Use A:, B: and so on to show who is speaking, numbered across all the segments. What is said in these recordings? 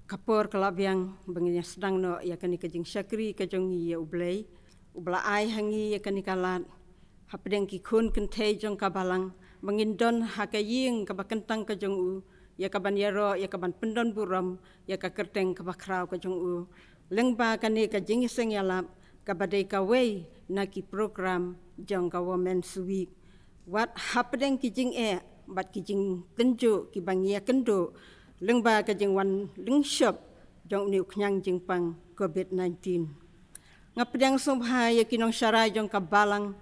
A: kapor kalabiang bangnya sedang no ya kani kajing syakri kajongi ya ublay ubla ai hangi ya kani kalat hapdeng ki kun kentei jong kabalang mangindon hakaying kabakentang kajong u ya kaban yaro ya kaban pendon buram ya kakerteng kabakrau kajong u lengba kani kajing seng yalap kabadai kawei naki program jong ka women suwik wat hapdeng kijing bat kijing tenjo ki bangia kendo lengba kajing wan lingshop jong niu knyang jingpang COVID-19 ngapdeng sombha ya kinong syarai jong kabalang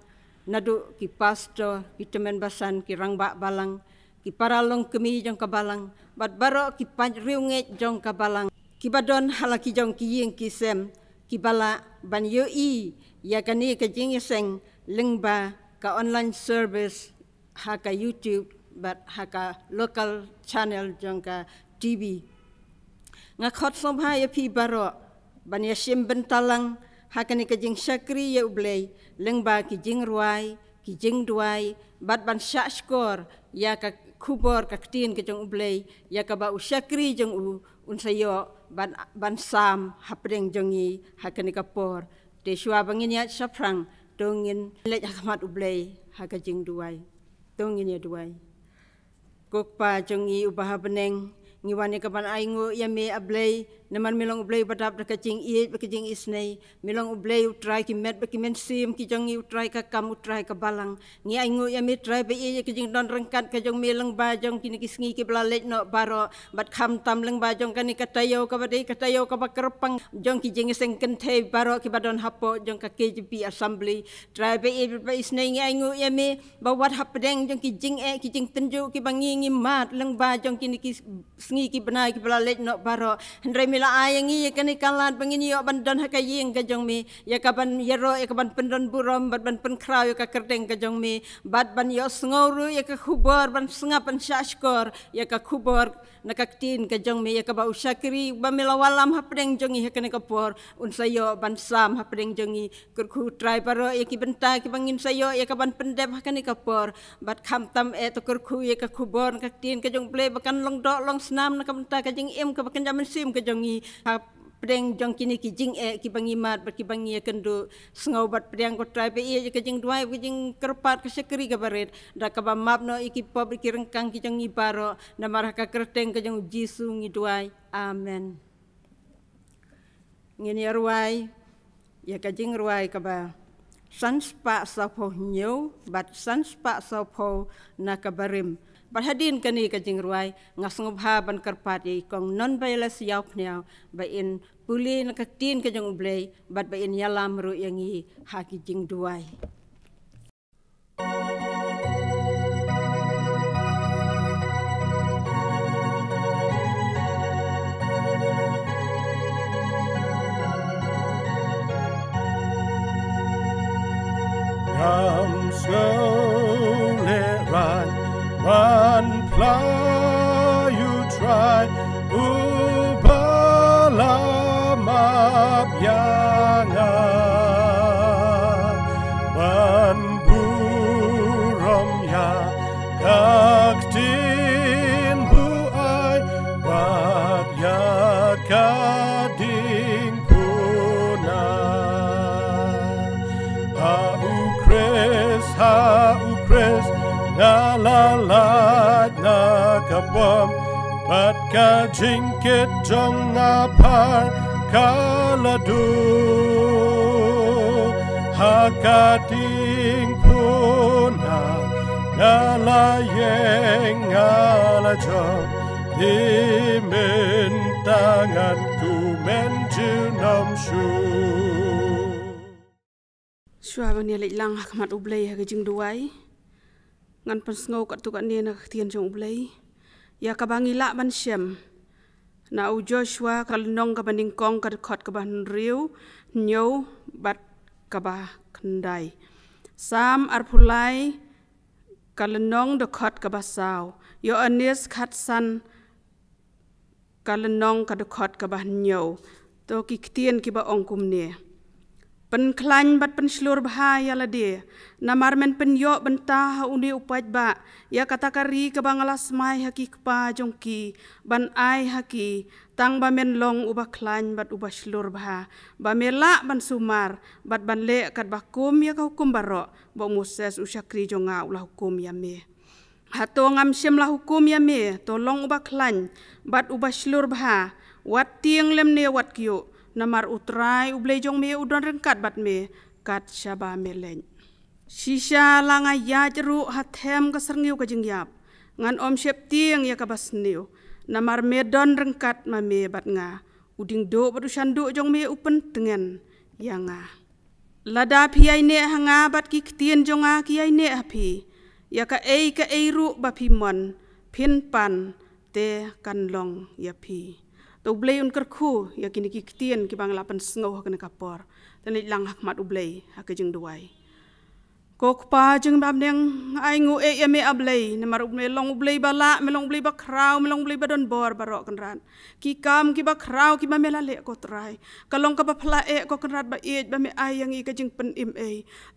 A: nadu ki pastor ki temen basan ki rangba balang ki paralong kemi jong kabalang bat baro ki panriunget jong kabalang ki badon halaki jong ki ying ki sem ki bala ban yoi ya kani kajing seng lengba ka online service haka YouTube bat haka local channel jong ka TV ngakot sombha ya pi baro ban ya sim bentalang hakani kajing syakri ya ublay lengba kijing ruai kijing duai bat ban syak skor ya ka kubor ka ktin kajong ublay ya ka ba usyakri jong u unsayo ban sam hapdeng jongi hakani kapor te shwa bangin ya saprang dongin lej hakmat ublay hakajing duai dongin ya duai kokpa jongi ubaha beneng ngiwani kaban aingu ya me ablay naman milong ublay badap da kajing iit bakajing isnay milong ublay utray ki met bakimen sim ki jongi utray ka kam utray ka balang ngi aingu ya me tray ba iya kajing don rengkat ka jong milong ba jong kini kisngi ki blalej no baro bat kham tam leng ba jong kani katayo ka badai katayo ka bakerpang jong ki jing seng kenthe baro ki badon hapo jong ka KJP assembly tray ba iya ba isnay ngi aingu ya me ba wat hapdeng jong ki jing ki jing tenju ki bangi ngi mat leng ba jong kini ki sngi ki benai ki blalej no baro hendrai mila ayangi ya kani kalat bangini yo bandon hakaying ka jong mi ya kaban yero ya kaban pendon burom bat ban penkrau ya ka kerdeng ka jong mi bat ban yo sngoru ya ka khubor ban sengapan syashkor ya ka khubor nakaktin ka jong mi ya ka ba usyakri ba milawalam hapdeng jongi ya kani kapor unsayo ban sam hapdeng jongi kurku trai baro ya ki benta ki bangin sayo ya kaban pendep kani kapor bat khamtam to kurku ya ka khubor nakaktin ka jong ble bakan long dok long snam nakabenta ka jing em ka bakan jaman sim ka jongi pedeng jong kini ki jing ki bangimat ba ki bangi kendo sngobat pedeng ko trai pe ye ka jing duai ki jing kerpat ka sekri ka baret da ka ba map no iki pop ki rengkang ki jong ibaro na marah ka kerteng ka jong jisu ngi duai amen ngini ruai ya ka jing ruai ka ba sanspa sapo nyu bat sanspa sapo na ka barim Berhadin kani kajing ruai ngasngub ban kerpat ye kong non bayalas yaw pniaw ba in puli nakatin kajong ublay bat ba in yalam ru yangi haki jing duai.
B: Come slowly run. One ply you try, ubalamap yanga. One burom ya kaktin buai, bat ya kading puna. Ha ukres. Ngalalat na kabam bat ka jingkit jong apar kaladu hakating puna ngalayeng ngalajong dimintangan ku menjunom syu
C: Suaban ya lang hakmat ublay hagajing duai ngan pensngau kat tu kat ni nak tian jong ublay ya kabangi la ban syam na u Joshua kalnong ka baning kong ka khot ka ban riu nyo bat ka ba khandai sam arphulai kalnong de khot ka ba saw yo anis khat san kalnong ka de khot ka ba nyo to ki tian ki ba ongkum ne Penklan bat penselur bahaya lah dia. Namar men penyok bentah undi upat ba. Ya kata kari ke bangalas mai haki kepa jongki. Ban ai haki. Tang ba men long ubah klan bat ubah selur bah. Ba melak ban sumar. Bat ban lek kat bakum ya ka hukum barok. Ba Moses usyakri jonga ulah hukum ya me. Hato ngam syem lah hukum ya me. Tolong ubah klan. Bat ubah selur bah. Wat tiang lem ne wat kiyo. Namar utrai ublei jong me udon rengkat bat me kat syaba melen. Sisa langa ya jeru hatem ka serniu ka jengyap. Ngan om syep tiang ya ka basniu. Namar medon rengkat ma me bat nga. Uding do bat usandu jong me upen dengan ya nga. Lada piai ne hanga bat ki ketien jonga kiai ne api. Ya ka ru ba pimon pin pan te kan long ya pi. Ublay un kerku ya kini kiktian ki bang lapan sengoh kena kapor tani lang hakmat ublay hakajeng duai kok pa jeng bam deng ai ngu ya me ablay namar ublay long ublay bala melong ublay ba kraw melong ublay ba don bor barok kenran ki kam ki ba kraw ki ba melale ko trai kalong ka ba pla ko kenrat ba ba me ai yang i kajeng pen im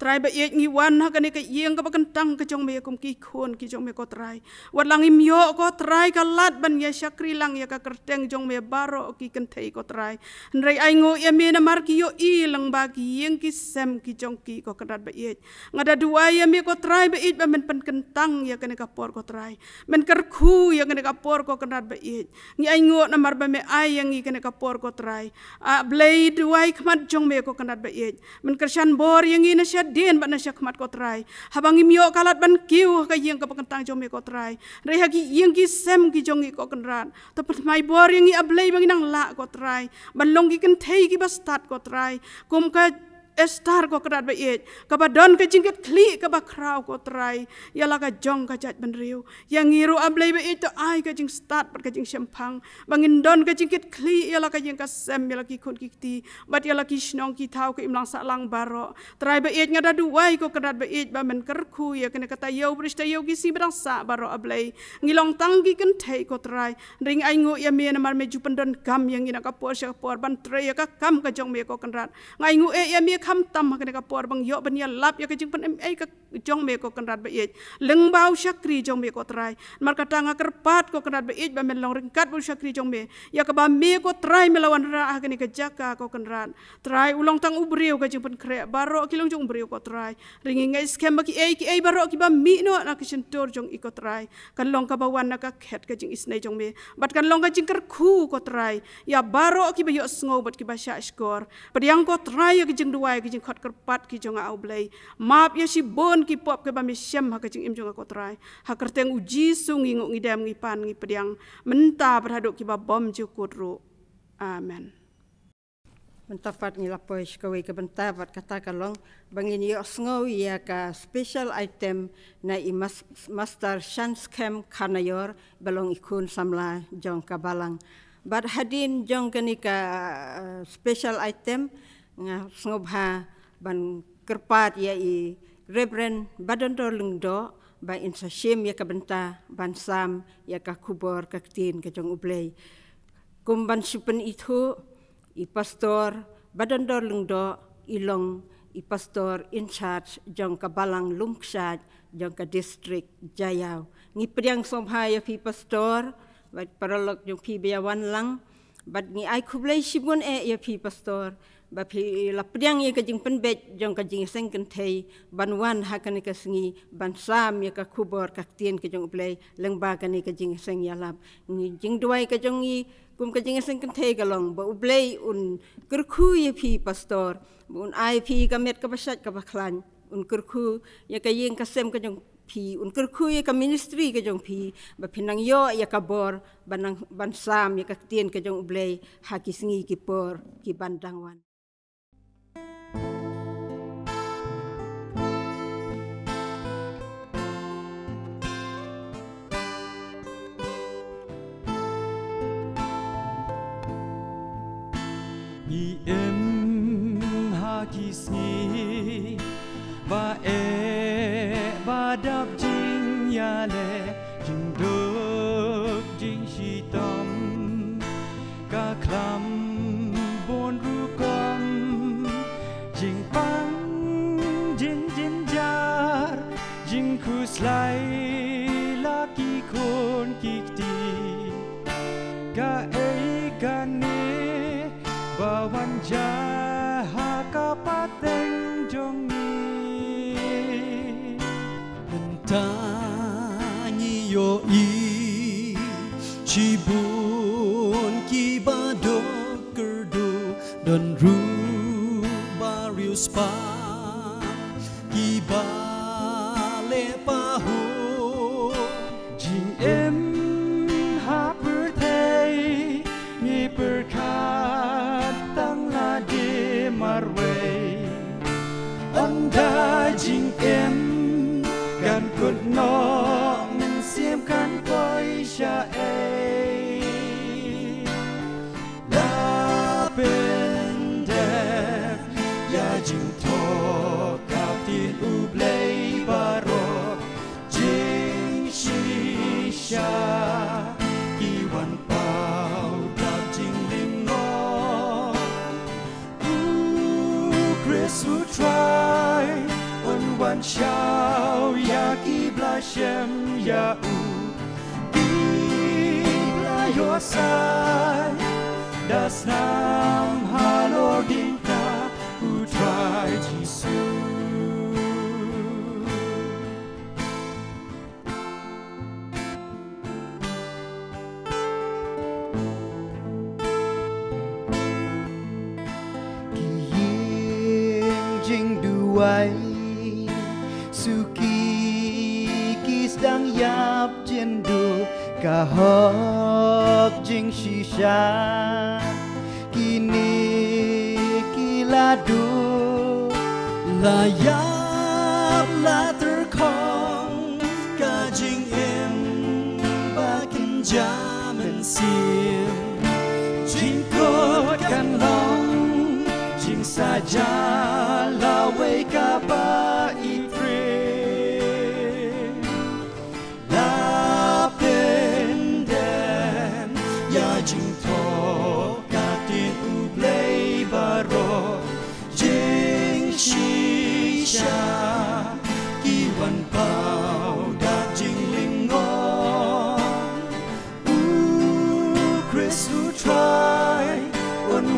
C: trai ba ngi wan ha kani ka yeng ka ba kentang ka jong me kum ki khon ki jong me ko trai wat lang im yo ko trai ka lat ban ya syakri lang ya ka kerteng jong me baro ki kentai ko trai nrai ai ngu ya me namar ki yo i lang ba ki yeng ki sem ki jong ki ko kenrat ba ngada dua ya me ko trai ba ba men pen kentang ya kani kapor ko trai men kerku ya kani kapor ko kenrat ba ngi ai ngu namar ba me ai yang i kani kapor ko trai a blade duai kmat jong me ko kenrat ba men kersan bor yang i na syadien ba na syakmat ko trai habang imyo kalat ban kiu ka yeng ka kentang jong me ko trai rei hagi yeng ki sem ki jong i ko kenrat tepat mai bor yang i ablay bang nang la ko trai ban long ki kentei ki ba start ko trai kum ka estar ko kerat ba ka ba don ka jingket kli ka ba kraw ko trai ya la ka jong ka jat ben riu yang ngiru ablay ba to ai ka jing start par ka jing sempang bangin don ka jingket kli ya la ka jing ka sem ya la ki kun ki ti bat ya la ki snong ki thau ka imlang sa lang baro trai ba ngada duai ko kerat ba men kerku ya kena kata yo brista yo ki si berang sa baro ablay ngilong tanggi ken thei ko trai ring ai ngu ya me namar me jupen don kam yang ina ka por sya por ban trai ya ka kam ka jong me ko kenrat ngai ngu ya me kam tam kena kapor bang yo ban ya lap ya kajing pen ka jong me ko kenrat ba leng bau syakri jong me ko trai mar kata nga kerpat ko kenrat ba ba men long ringkat bu syakri jong me ya ka ba me ko trai melawan ra kani ka jaka ko kenrat trai ulong tang ubriu kajing pen kre baro kilong jong ubriu ko trai ringi ngai skem ba ki baro ki ba mi no na kisentor jong iko trai kan long ka bawan na ka khet kajing isnai jong me bat kan long kajing kerku ko trai ya baro ki ba yo sngo bat ki ba sya skor padiang ko trai ya kajing duai kajing khot kerpat ki jonga aublay map ya si bon ki pop ke ba mi syam ha kajing im jonga ko trai ha kerteng uji sungi ngu ngidam ngi pan ngi pediang menta berhaduk ki ba bom jukut ru amen
A: Mentapat ngi lapoi skawi ke bentapat kata kalong bangin yo sngo ya ka special item na i master chance camp kanayor balong ikun samla jong kabalang bad hadin jong kanika special item nga snobha ban kerpat ya i Reverend Badondor Lungdo ba insa shim ya ka benta ban sam ya ka kubor ka tin ka jong ublay kumban supen itu i pastor Badondor Lungdo ilong i pastor in charge jong kabalang lungsat jong ka district Jayau ngi pediang somha ya pi pastor bat paralok jong pi biawan lang bat ngi ai kublay sibun ya pi pastor ba pi la pediang ya ka jing penbet jong ka jing seng kentei banwan ha kan ka sengi ban sam ya ka kubor ka tien ka jong ublay lengba kan ka jing seng ya lap ngi jing duai ka jong i kum ka jing seng kentei ka long ba ublay un kerku ya pi pastor un ai pi ka met ka basat ka baklan un kerku ya ka yeng ka sem ka jong pi un kerku ya ka ministry ka jong pi ba pinang yo ya ka bor ban sam ya ka tien ka jong ublay ha ki sengi ki por ki bandangwan
D: i em ha ki sni ba ba dap jing ya le jing dok jing shi tom ka klam bon ru kom jing ni bawan jaha kapateng jong ni
E: Tanyi yo i Cibun ki bado kerdu Dan ru barius pa Ki bale pahu
D: Jing em ha pertei Ni perkat tang la de marway Onda jing em Kan kut no men sim kan poi sha ei La pendef ya jing to kaptin ublei baro jing shisha kiwan pau dap jing lingo Chris who try on one shao ya kibla shem ya u kibla your side das nam halor dinta who try Jesus
E: Jing duai Suki kis dang yap jendu Kahok jing shisha Kini kiladu Layap la terkong Ka jing em Bakin jaman sim Jing kot kan long Jing saja la wei ka ba itre La pendem ya jing to ka tin ublei baro Jing shisha kiwan pau da jing lingon Chris who try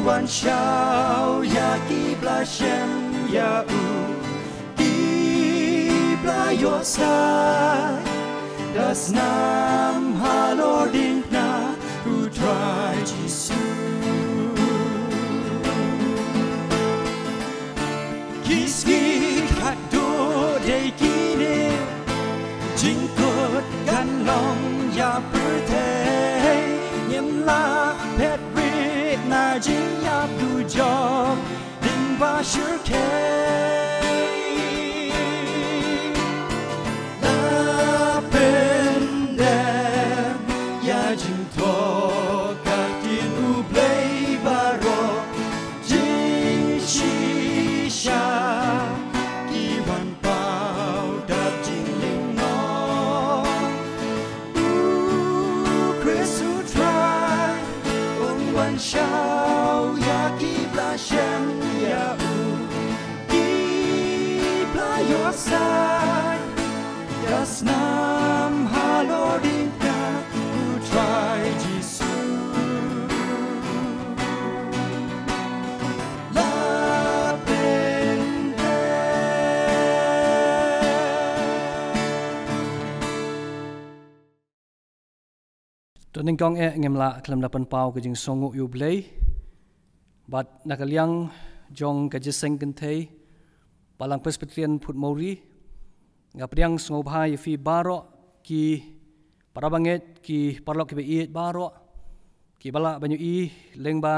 E: one shao ya kibla shem ya u kibla your side das nam halor dinta who try Jesus kiski kado de kine jingkot kan long ya pertei nyem la pet na jing yap du job ding ba sure ke la pendem ya jing to ka tin u play baro jing shisha ki wan pau da jing ling no Chris who try one shao ya kibla shem ya u kibla your side das nam halor dinta who try Jesus la pende
F: Tuning kong ngem la kelam dapan pau ke jing songu yu blei bat nakaliang jong ke jeseng kentei palang presbyterian put mauri ngapriang songu bhai fi baro ki parabanget ki parlok ki beit baro ki bala banyu i lengba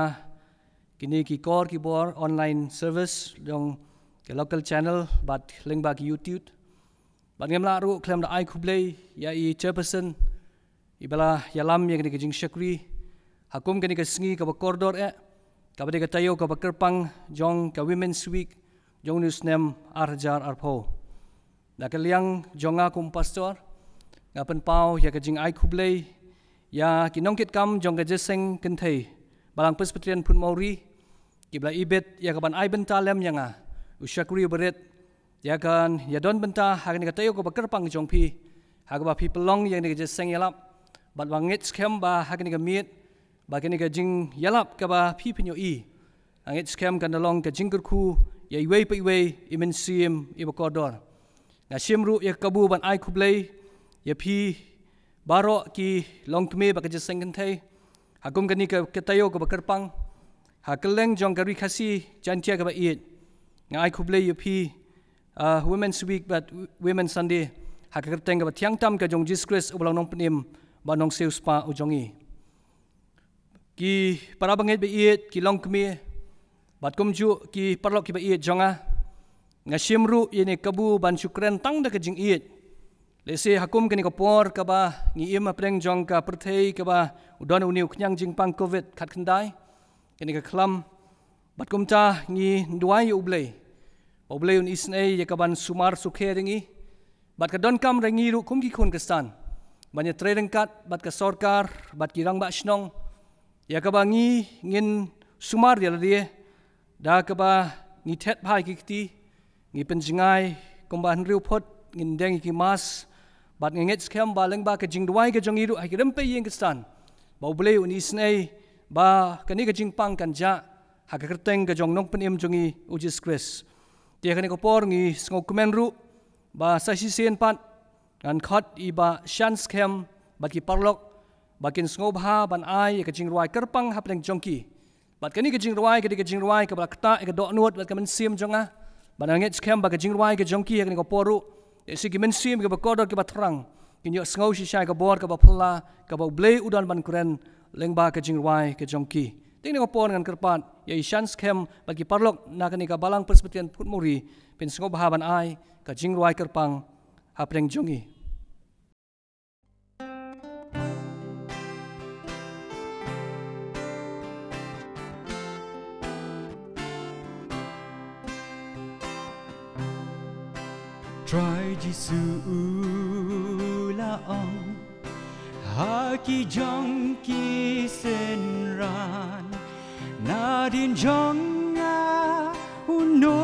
F: kini ki kor ki bor online service jong ke local channel bat lengba ki YouTube bat ngem la ru kelam da ai kublei ya i chairperson ibala yalam yang kini jing syakri hakum kini kesengi ka bakordor kabade ka tayo ka bakerpang jong ka women's week jong newsnem arjar arpo nakaliang jonga kum pastor ngapen pau ya ka jing ai kublei ya kinongkit kam jong ka jeseng kenthei balang presbyterian pun mauri kibla ibet ya ka ban ai bentalem yanga usyakri beret ya kan ya don benta hakani ka tayo ka bakerpang jong pi hagaba people long yang ni jeseng yalap bat wangit skem ba hakani ka miet Bagini ka jing yalap ka ba pi penyo angit scam kan dalong ka jing kerku ya iwei pa iwei imen sim ibakodor. Nga simru ya kabu ban ai kublay ya pi baro ki long kme ba ka jeseng kentai hagum kani ka ketayo ka bakerpang hakeleng jong kari khasi jantia ka ba iit nga ai kublay ya pi Women's Week but Women's Sunday hakakerteng ka ba tiang tam ka jong Jesus Christ ubalang nong penim ba nong seus pa ujongi ki para bangit ba iit ki long kme bat kumju ki parlok ki ba iit jonga nga simru ini kabu ban syukran tang da ka jing iit lese hakum kani kapor ka ba ngi im apreng jong ka perthei ka ba udon uniu knyang jing pang covid khat khandai kani ka khlam bat kumta ngi duai ublei ublei un isnei ya ka ban sumar sukhe ringi bat ka don kam ringi ru kum ki khun kristan banya trading kat bat ka sarkar bat ki rang ba snong ya ka ba ngi ngin sumar ya ladie da ka ba ngi thet phai ki ti ngi penjingai komban riu phot ngin deng ki mas bat ngenget scam ba leng ba ka jing duai ka jong iru ha ki rempe yeng kristan ba ublei un isnei ba kani ka jing pang kan ja ha ka kerteng ka jong nong penim jongi ujis kris dia kani ko por ngi ngok kumen ru ba sa si sen pat an khot i ba shan scam ba ki parlok ba kin sngob ha ban ai ka jing ruai kerpang ha pleng jongki bat kani ka jing ruai ka ba kta ka do nuot ba ka men sim jonga ba nget scam ba ka jing ruai ka jongki kani ko poru si ki men sim ka ba kodor ka ba thrang kin yo sngo si shai ka bor ka ba phla ka ba blei udan ban kuren leng ba ka jing ruai ka jongki ting ko por ngan kerpat ya shan scam ba ki parlok na kani ka balang persepetian put muri pin sngob ha ban ai ka jing ruai kerpang ha pleng jongi
D: Try Gisu la ong ha ki jong ki sen ran na din jong nga uno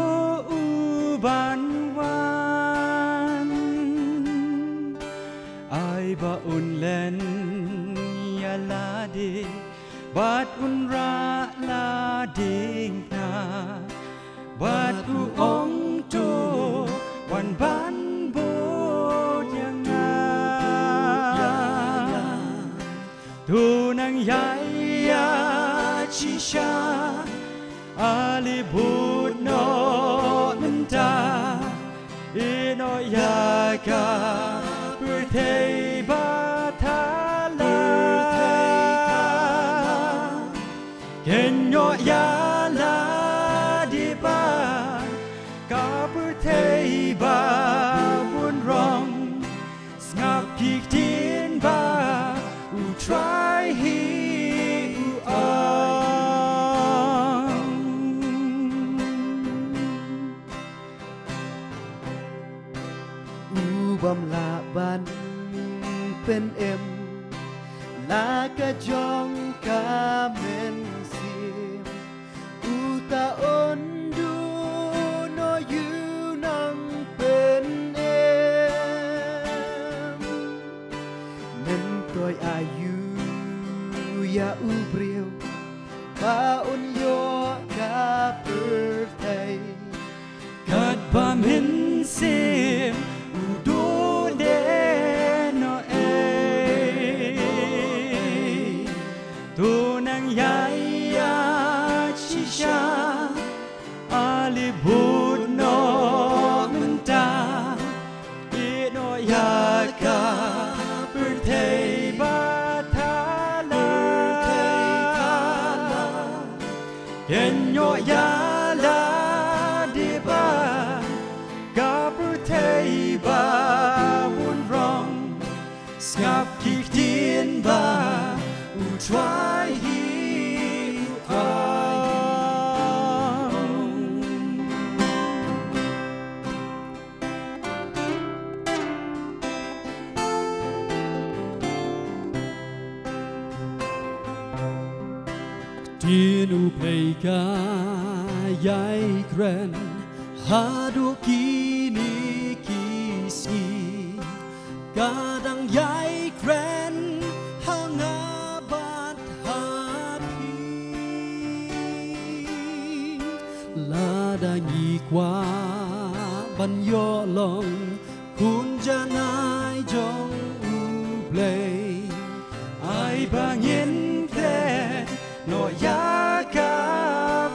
D: uban wan ai ba un len ya la de bat un ra la ding na bat u ong to wan ban bo yang na tu nang yai ya chi sha ali bud no menta ino ya ka per thei ba tha la ken yo ya la di ba ka per thei ba bun rong ngap ki tin ba u try he u
E: bam la ban pen em la ka jong ka men sim u ta on du no you nang pen em men toy ayu ya u bril ba on yo ka birthday
D: kat ba men sim ali bud no menta ino ya ka per thei ba tha la ken yo ya la di ba ka per thei ba bun rong ngap ki tin ba u try he Tinu pleika yai kren hadu kini kisi kadang yai kren hangabat
E: Ladangi kwa ban yo long kun janai jong ublay
D: ai bangin te no ya ka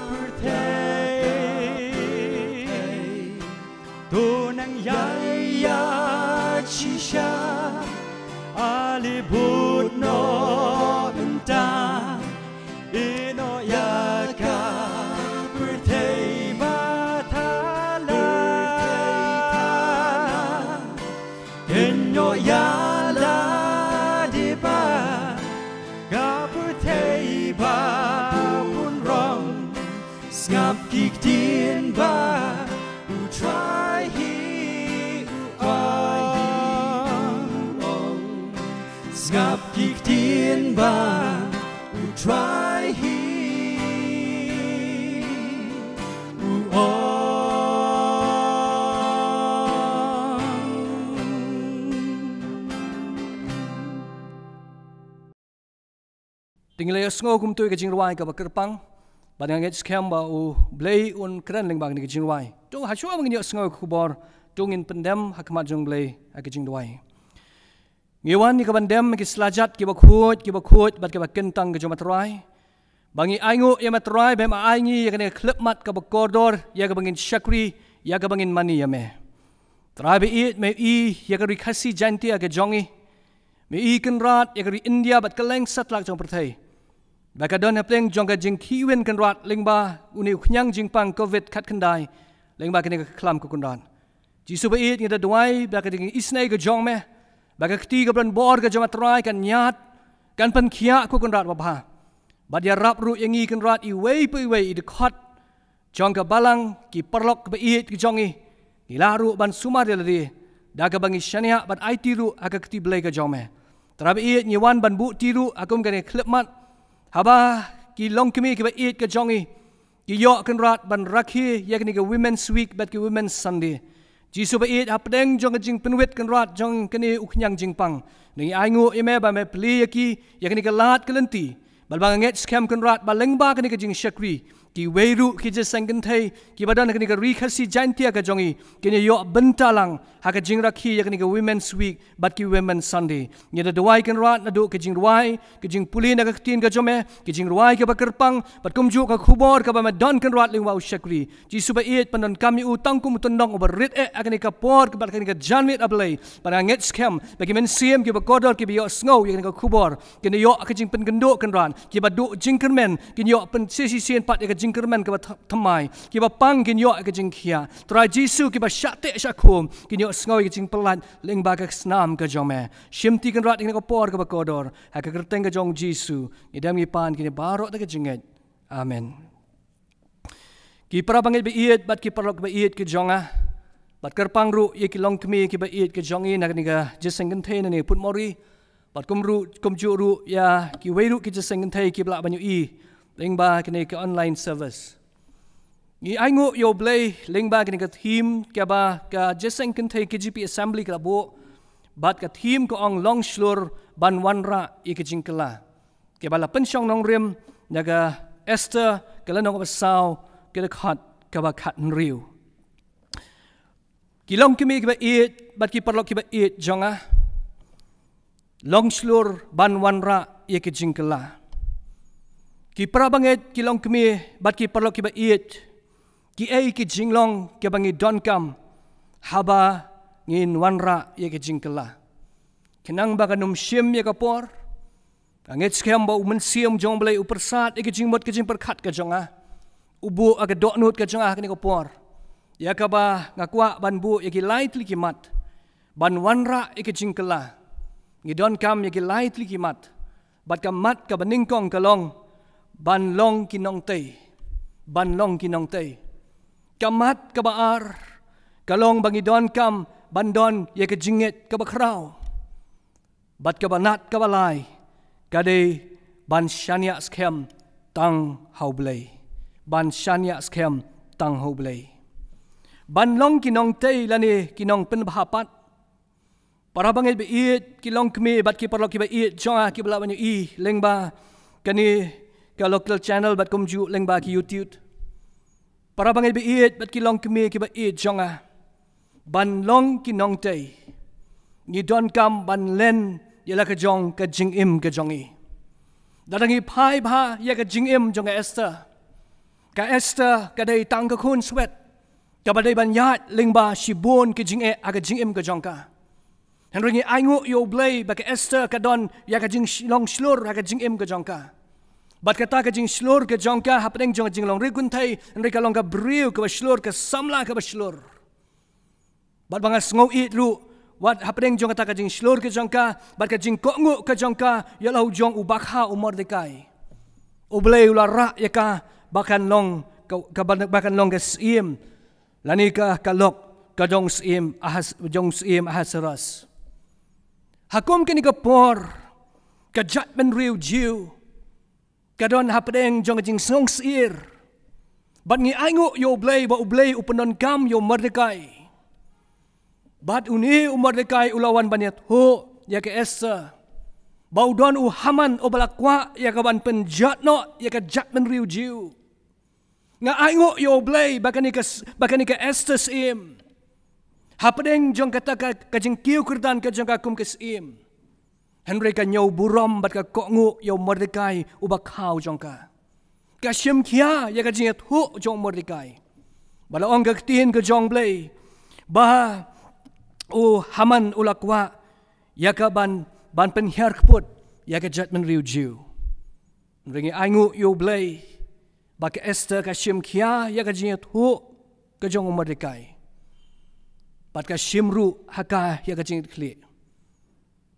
D: perte to nang ya chi sha ali but no unta ino ya ka perte ba tha la enyo ya la di ba ga perte ba pun rong skap kik tin ba u try he skap kik tin ba u try he u
F: Tinggal sengaw kumtuy ke jingruai ke bakerpang, badang ngej skem ba u blay un keren ling bang ni ke jingruai. Tung hasua mengin sengaw kubor, tungin pendem hakmat jong blay ke jingruai. Ngiwan ni ke pendem ke selajat ke bakut bad ke bakentang ke jomatrai. Bangi aingu ya matrai bem aingi ya ke klepmat ke bakordor ya ke bangin syakri ya ke bangin mani ya me. Trai it me I ya ke rikasi janti ya ke jongi. Me I kenrat ya ke India bad ke leng satlak jong pertai. Baka don hapleng jong ka jing kiwen kan rat lengba uni khnyang jing pang covid khat khandai lengba kene ka khlam ku kundan jisu ba it ngida duai baka ding isnai ka jong me baka kti ka bran bor ka joma trai kan nyat kan pan khia ku kun rat ba bha bad ya rap ru yangi kan rat I wei pu wei I de khat jong ka balang ki perlok ba it ki jongi ilaru ban sumar di da ka bangi shania bad ai tiru aka kti blai ka jong me trabe it nyiwan ban bu tiru akum kan klep mat haba ki long kemi ki ba it ka jongi ki yo kan rat ban rakhi ya ni ka women's week bat ki women's sunday jisu ba it apdeng jong jing penwet kan rat jong kani uknyang jing pang ni aingu ime ba me pli ki ya ni ka lat kalenti bal bang nget scam kan rat ba lengba kani ka jing shakri ki weiru ki je sangkan thai ki badan kani ka rikhasi jantia ka jongi kini yo bentalang ha ka jing rakhi ya ni ka women's week bat ki women's sunday ni da dawai kan rat na do ka jing ruai ki jing puli na ka tin ka jome ki jing ruai ka bakerpang bat kumju ka khubor ka ba ma don kan rat lingwa shakri ji suba it panon kami utang kum tundong over rit akani ka por ka bat kani ka janmit ablay para nget scam bagi men siem ki ba kodor ki yo snow ya ni ka khubor kini yo ka jing pen gendo kan ran ki ba do jing kermen kini yo pen sisi sien pat ka jingkerman ke thamai ki ba pang kin yo ke jingkhia trai jisu ki ba shate shakum kin yo sngaw ke jing pelat leng ba ka snam ke jome shimti kan rat ko por ke ba kodor ha ka kerteng ke jong jisu idam ki pan kin barok ta ke jinget amen ki para banget be iet bat ki parok be iet ke jonga bat kerpang ru ye ki long kmi ki ba iet ke jongi na ni ga jeseng kan the ni put mori bat kumru kumju ru ya ki weiru ki jeseng kan the ki bla banyu I lengba kini ke online service. Ni aingu yo blay lengba kini ke theme ke ba ka jeseng kentai KGP assembly ka bo bat ka theme ko ong long slur ban wanra I ke jingkela. Ke bala pensyong nong rim naga Esther ke la nong basau ke de khat ke ba khat nriu. Kilong kimi ke ba it bat ki parlok ke ba it jonga. Long slur ban wanra I ke jingkela. Ki prabanget ki long kemi bat ki parlo ki ba it ki ai ki jinglong ke bangi don kam haba ngin wanra ye ke jingkela kenang ba kanum sim ye ka por anget skem ba umen sim jong blai upersat ye ke jingmot ke jing perkhat ka jonga ubu aga doknut ka jonga ni ko por ya ka ba ngakwa ban bu ye ki lightly ki mat ban wanra ye ke jingkela ngi don kam ye ki lightly ki mat bat ka mat ka baningkong kalong ban long kinong tei kamat kabaar kalong bangidon kam bandon ye ke jinget ka bakrau bat ka banat ka balai kade ban shania skem tang haublei ban shania skem tang haublei ban long kinong tei lani kinong pen bahapat para banget be it kilong kme bat ki parlo ki ba it jonga ki bla banyu I lengba kani ka local channel bat kumju lengba ki YouTube Para bangai biit bat kilong kemi ki bait jonga. Ban long ki nong tay. Ni don kam ban len yala ka jong ka jing im ka jongi. Dadangi pai ba ya ka jing im jonga Esther. Ka Esther ka day tang ka kun swet. Ka badai ban yat lingba shibon ki jing e aga jing im ka jongka. Henry aingu yo blay ba ka Esther ka don ya ka jing long slur aga jing im ka jongka. Bat kata ka jing slur ka jongka hapeng jong jing long rikun thai Henry ka long ka briu ka slur ka samla ka slur. Bat bangas ngau it lu wat hapeng jong kata ka jing slur ka jongka bat ka jing kongu ka jongka ya lau jong ubakha Mordekai. Ublay ulara ya ka bakan long bakan long ka sim lani ka kalok ka jong sim Ahasuerus. Hakum kini ka por ka judgment riu jiu ka don hapeng jong jing song sir. Bat ngi aingu yo blay ba ublay upanon kam yo Mordekai. Bat uni Mordekai ulawan baniat ho ya ke Esther. Bau don u Haman o balakwa ya ka ban penjat no ya ka judgment riu jiu. Nga aingu yo blay bakani ka Esther sim. Hapeng jong kata ka jing kiu kerdan ka jong ka kum ke sim. Henry ka nyau buram bat ka kongu yo Mordekai ubak hau jong ka. Ka sim kia ya ka jing ho jong Mordekai. Bala ong ka tin ka jong blay. Ba o Haman ulakwa ya ka ban penhiar keput ya ka judgment riu jiu. Ringi aingu yo blay baka Esther ka sim kia ya ka jing ho ka jong Mordekai. Bat ka simru haka ya ka jing kli.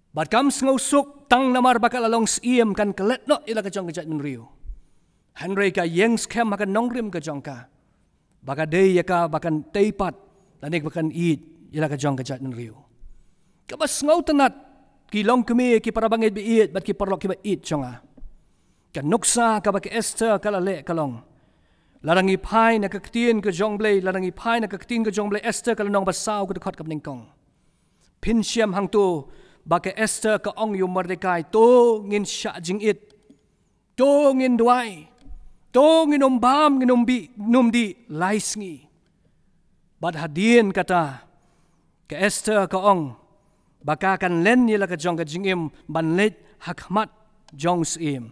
F: Bat kam sngau suk tang namar baka lalong sim kan kelet no ila ka jong ka judgment riu. Henry ka yeng skem haka nongrim ka jong ka. Baka day ya ka bakan teipat lanik bakan eat ila ka jong ka judgment riu. Kabas ngau tanat ki long kemi ki para bangit biit bat ki parlok ki bait jonga. Ka nuksa ka baka Esther kalale kalong. Larangi pai na kaktin ka jong blay larangi pai na kaktin ka jong blay Esther kalanong basaw ka dekot ka ningkong. Pinsiam hang tu baka Esther ka ong yu Mordekai to ngin sya jing it. To ngin duai. To ngin umbam ngin numdi laisngi. Bat hadin kata ka Esther ka ong baka kan len nila ka jong ka jingim banlet hakmat jong sim.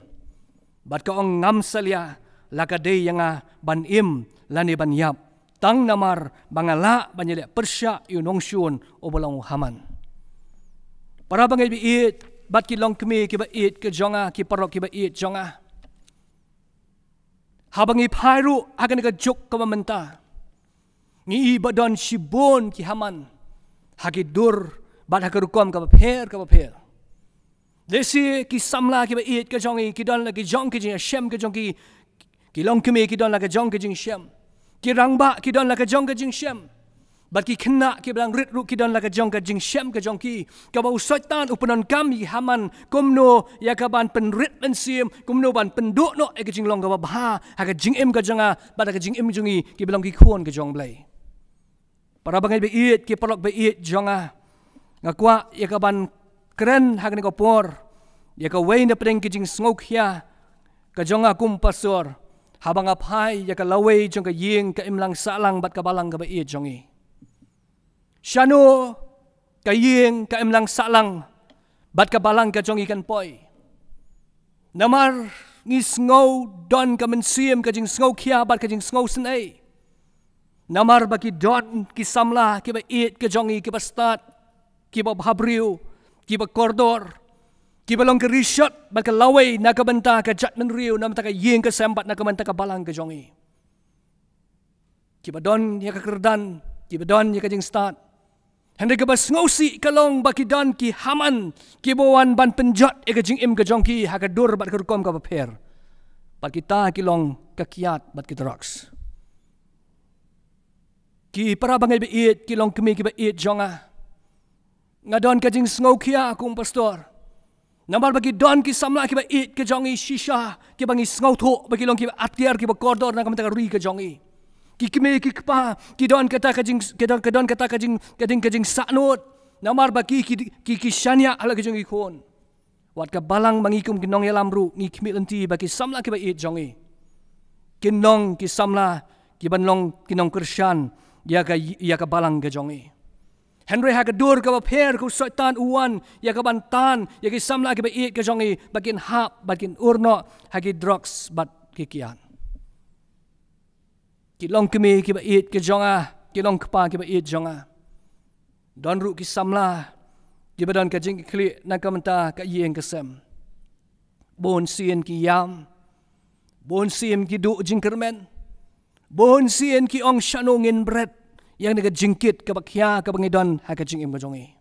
F: Bat ka ong ngam salya laka day yang banim lani banyap tang namar bangala banyele persya yunong syun o bolong Haman. Para bangay biit bat ki long kemi ki bait ke jonga ki parok ki bait jonga. Habang ipairu akan ka juk ka mamenta. Ni ibadon shibon ki Haman. Hakidur bat hakarukom ka papher. Desi ki samla ki bait ka jongi ki don lagi jong ki jing Shem ka jong ki long kemi ki don lagi jong ki jing Shem. Ki rangba ki don lagi jong ka jing Shem. Bat ki kena ki belang rit ru ki don lagi jong ka jing Shem ka jong ki. Ka bau soitan upanon kami Haman kumno ya ka ban penrit pensim kumno ban penduk no e ka jing long ka babha ha ka jing im ka jonga bat ka jing im jongi ki belang ki khon ka jong blay. Para bangai bait ki parok bait jonga ngakwa ya ka ban keren hagni ko por ya ka way na preng ki jing ngok hia ka jonga kum pasor habang apai ya ka laway jong ka ying ka imlang salang bat ka balang ka bait jongi syano ka ying ka imlang salang bat ka balang ka jongi kan poi namar ngis ngau don ka mensim ka jing ngok hia bat ka jing ngau senai namar baki don ki samla ki bait ka jongi ki bastat ki babhabriu ki bakordor ki balong ka rishot baka laway na kabanta ka judgment riu nam ta ka ying ka sembat na kabanta ka balang ka jongi ki badon ya ka kerdan ki badon ya ka jing start hendak ka bas ngosi kalong baki don ki Haman ki bawan ban penjot e ka jing im ka jongki ha ka dur bat ka rukom ka papher bat kita ki long ka kiat bat ki drugs ki para bangai bait ki long kemi ki bait jonga ngadon ka jing sngokia akong pastor namar bagi don ki samla ki bait ka jongi shisha ki bangi sngoto bagi long ki atiar ki bakordor na kamta ka ri ka jongi ki kemi ki kpa ki don kata ka jing ka jing sanot namar bagi ki shania ala ka jongi kon wat ka balang mangikum kinong yalamru ngi kmi lenti bagi samla ki bait jongi kinong ki samla kiban long kinong Krisyan ya ka balang ka jongi. Henry ha ka dur ka per ku soitan uwan ya ka bantan ya ki samla ki ba it ka jongi bakin hap bakin urno ha ki drugs bat kikian. Ki long kemi ki ba it ka jonga, ki long kpa ki ba it jonga. Don ru ki samla ki badan ka jing kli na ka menta ka yeng ka sem. Bon sien ki yam, bon sien ki du jingkermen, bon sien ki ong shanongin bread yang naga jingkit ka bakya ka bangidon ha ka jingim ka jongi.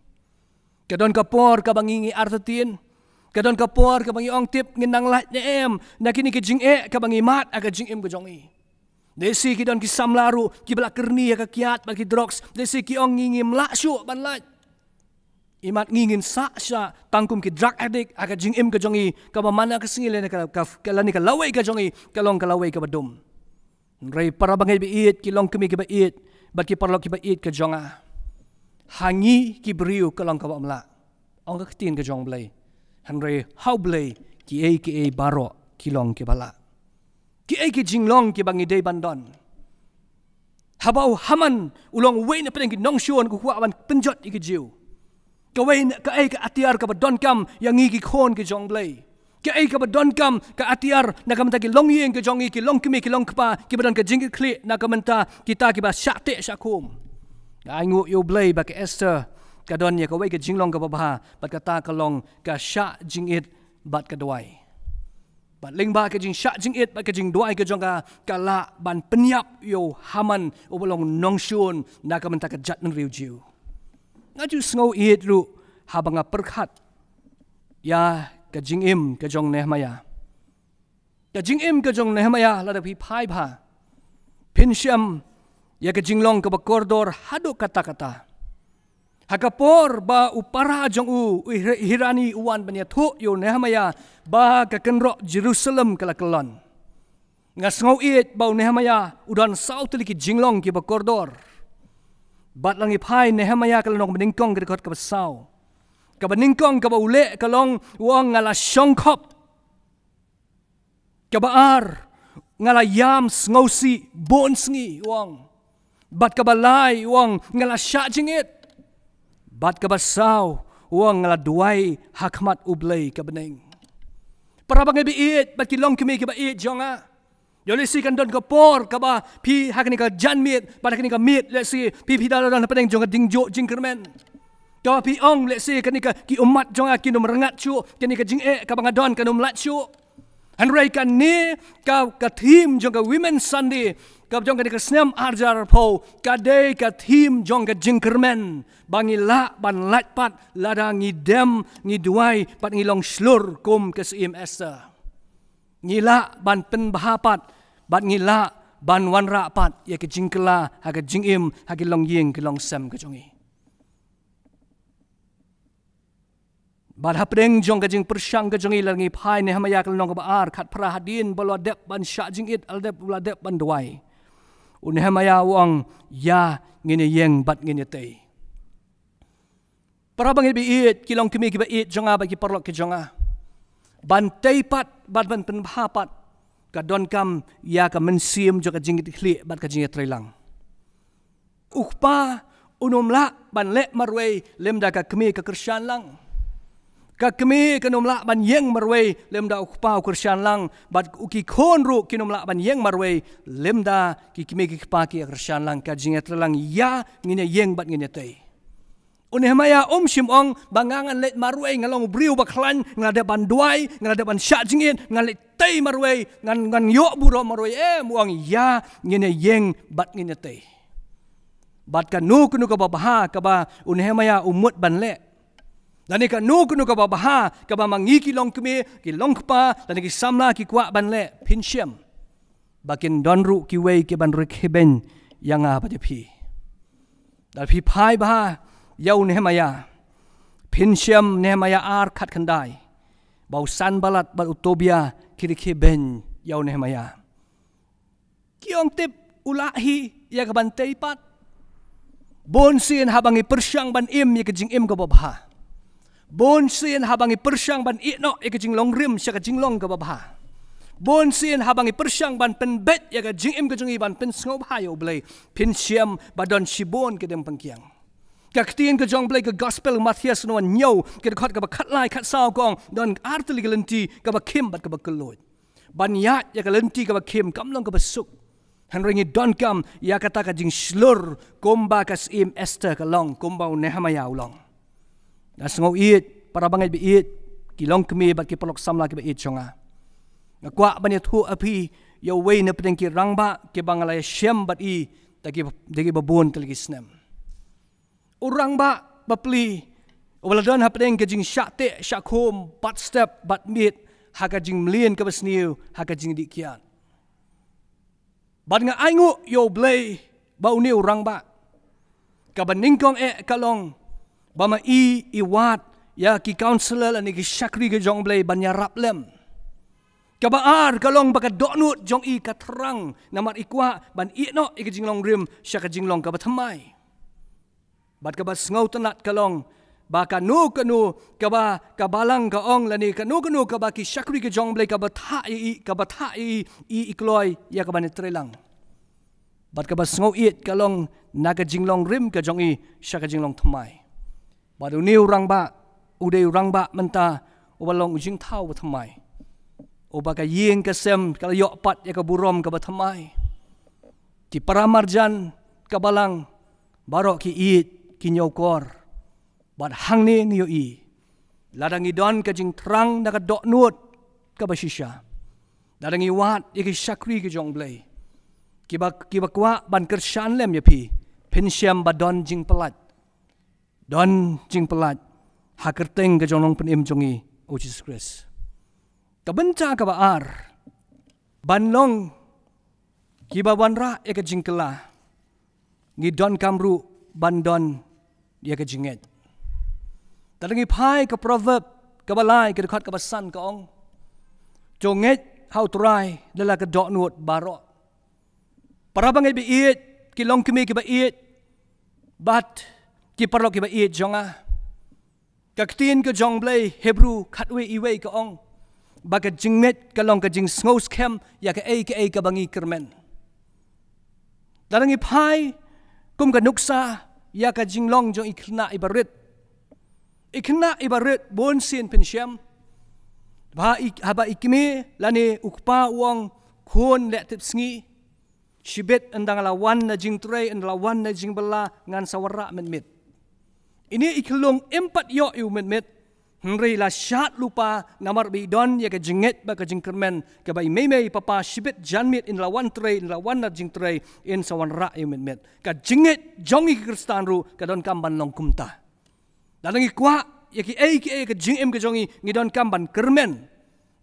F: Kadon ka por ka bangingi artatin, kadon ka por ka bangi ong tip nginang lat ne em na kini ki jing ka bangi mat ka jingim ka jongi. Desi ki don ki samlaru ki bala kerni ka kiat bagi drugs, desi ki ong ngingim la syu ban lat. Imat ngingin sa tangkum ki drug addict aga jingim ka jongi ka mana ka singile ka lani ka laway ka jongi kalong ka laway ka badum. Ray para bangay biit ki long kemi ki bait bat ki parlo ki bait ka jonga. Hangi ki briu kalong ka bamla. Ong ka tin ka jong blay. Hanray how blay ki baro ki long ki bala. Ki jinglong ki bangi day bandon. Habaw haman ulong way na pedeng ki nong syon ku huawan penjot iki jiu. Kaway ka atiar ka badon kam yang ngigi khon ke jong blay. Ka ka badon kam ka atiar na kamenta ki long yeng ke jong ki long kimi ki long kpa ki badon ka jingit kli na kamenta kita ki ba syate syakum. Aingu yo blay ba ka Esther ka don ya kaway ka jinglong ka babaha bat kata ka long ka sya jingit bat ka duai. Bat ling ba ka jing sya jingit bat ka jing duai ka jong ka kala ban penyap yo haman obolong nongsyun na kamenta ka jat ng riu jiu. Ngaju sngau it ru habang perkhat ya ka jingim ka jong Nehemaya. Ka jingim ka jong Nehemaya lada pi phai pha. Pinsyam ya ka jinglong ka bakordor hado kata-kata. Hakapor ba upara jong hirani uwan banya thu yo Nehemaya ba ka kenro Jerusalem kalakelon. Nga sngau it ba Nehemaya udan saut ki jinglong ki bakordor. Bat lang ipai Nehemaya kalong beningkong kedekot ka basaw. Ka beningkong ka baule kalong wang ngala syongkop. Ka baar ngala yam sngosi bon sngi wang. Bat ka balay wang ngala syajingit. Bat ka basaw wang ngala duay hakmat ublay ka bening. Para bang ibiit bat kilong kimi ka bait jonga. Yolisi kan don kapor kaba pi hakni ka janmit pada kini ka mit let's see pi dalan pedeng jong dingjo jingkermen ka pi ong let's see kani ka ki umat jong ki nom rengat chu kani ka jing ka bangadon ka nom lat chu hanrai kan ni ka team jong ka women Sunday ka jong kani ka snam arjar po ka day ka team jong ka jingkermen bangila ban latpat lada ngidem ngiduai pat ngilong slur kum ka sim Esther ngila ban penbahapat bat ngila ban wan rapat ya ke jingkela ha ke jingim ha ke long ying ke long sem ke jongi bat hapdeng jong ke jing persyang ke jongi langi phai Nehemaya ke long ka baar khat pra hadin balo dep ban sya jingit al dep ula dep ban duai Nehemaya wang ya ngene yeng bat ngene tei para bang biit kilong kimi ki bait jonga ba ki parlok ke jonga ban teipat bat ban penbahapat kadon kam ya ka mensim jo ka jingit khli bat ka jingit trelang ukpa unumla ban le marwei lemda ka kemi ka Krisyan lang ka kemi ka numla ban yeng marwei lemda ukpa Krisyan lang bat uki khonru kinumla ban yeng marwei lemda ki kemi ki pa ki Krisyan lang ka jingit trelang ya ngine yeng bat ngine tei Nehemaya simong bangangan let marwei ngalong briu baklan ngade ban duai ngade ban sya jingit ngale tei marwei ngan yo buro marwei muang ya ngine yeng bat ngine tei bat ka nu ka babaha ka ba Nehemaya umut ban le dani ka nu ka babaha ka ba mangi ki long kemi ki long pa dani ki samla ki kwa ban le pinsyam bakin donru ki wei ki ban rekheben yang apa pi dal pi phai ba Yau Nehemaya Pinsyam Nehemaya ar khat khandai bau san balat bat utobia kiriki ben yau Nehemaya kiong tip ulahi ya ka bantai pat bon sin habangi persyang ban im ya ka jing im ka babha bon sin habangi persyang ban ino ya ka jing long rim sya ka jing long ka babha bon sin habangi persyang ban pen bet ya ka jing im ka jongi ban pen sngob hayo blay pin siam badon shibon ke dem pangkiang ka ktien ka jong blay ka gospel Matthias no nyo ke khot ka ba khat lai khat saw kong don artli ka lenti ka ba kim bat ka ba kelot ban ya ka lenti ka ba kim kam long ka ba suk han ringi don kam ya kata ka jing slur komba kas im Esther ka long komba Nehemia long das ngo it para bangai bi it kilong kemi bat ki pelok samla ki ba it chonga kwa banya thu api yo wei na pedeng ki rangba ke bangalaya syam bat i taki degi babon kaligi snem urang ba bapli waladon ha pedeng ke jing syate syakhom bat step bat mit ha ka jing mlien ka basniu ha ka jing dikian bat nga aingu yo blay ba uni urang ba ka baningkong kalong ba ma i wat ya ki counselor ani ki syakri ke jong blay banya raplem kabaar kalong baka donut jong i katrang namar ikwa ban i no i jinglong rim syaka jinglong ka bathamai bat ka bas ngau tanat kalong baka nu kanu kaba kabalang ka ong lani kanu ka baki syakri ke jong blay ka batha i ikloi ya ka ban trelang bat ka bas ngau i kalong naga jinglong rim ka jong i syaka jinglong thamai badu ni urang ba udai urang ba menta ubalong ujing thau bathamai Oba ka ying kasem kala yok pat ya ka burom ka bathamai ki paramarjan ka balang baro ki it ki nyokor bat hangni ngiyo i ladang idon ka jing terang na ka dok nuot ka basisya ladang iwat ya ki syakri ki jong blay ki ba kwa ban kersyan lem ya pi pensyam badon jing pelat don jing pelat hakerteng ka jonglong penim jongi o Jesus Christ kabenca ka baar banlong kibawanra eka jingkela ngidon kamru bandon dia ka jinget tadangi pai ka proverb ka balai ka dekat ka basan ka ong jonget how try dala ka dok nuot baro para bangai bi it kilong kimi ki ba it bat ki parlo ki ba it jonga kaktin ka jong blay Hebrew khatwe iwe ka ong baga jingmet kalong ka jing sngows kem ya ka bangi kermen dalangi pai kum ka nuksa ya ka jinglong jong ikna ibarit bon sin pensyam ba haba ikme lani ukpa uang khon le tip sngi shibet andang lawan na jing tray and lawan na jing bala ngan sawara met ini iklong empat yo yu met Henry la syat lupa namar bidon ya ka jinget ba ka jingkermen ka bai mei papa shibet janmit in lawan tray in lawan na jing tray in sawan ra met ka jinget jongi kristan ru ka don kamban long kumta dalangi kwa ya ki ka jingem ka jongi ngidon kamban kermen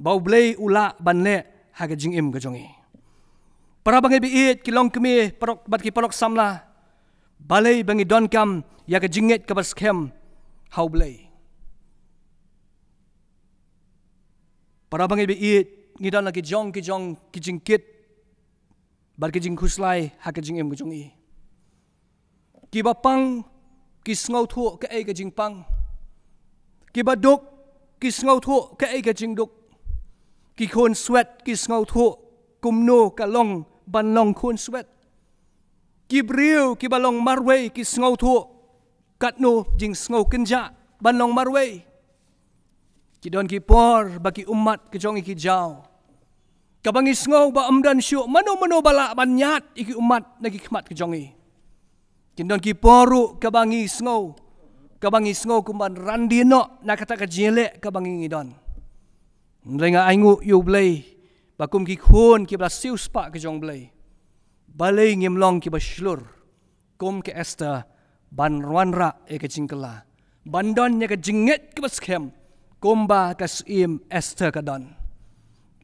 F: bau blay ula banle ha ka jingem ka jongi para bangai biit kilong kemi parok bat ki parok samla balai bangi don kam ya ka jinget ka baskem how blay para bangai biit ngidan lagi jong ki jingkit bar ki jing khuslai ha ka jingem ka jongi ki bapang ki sngow thu ka ka jingpang ki baduk ki sngow thu ka ka jingduk ki khon sweat ki sngow thu kumno ka long ban long khon sweat ki briu ki balong marway ki sngow thu katno jing sngow kenja ban long marway Kidon ki por bagi umat kejong iki jauh. Kabangi sngow ba amdan syuk mano bala banyat iki umat nagi khmat kejongi. Kidon ki poru kabangi sngow kumban randino na kata ka jele kabangi ngidon. Nrenga aingu yu blay bakum ki khon ki bla siu spa kejong blay. Balay ngimlong ki baslur kum ke Esther ban ranra e ke jingkela. Bandon nya ke jinget ke baskem. Kumba kasim Esther kadon.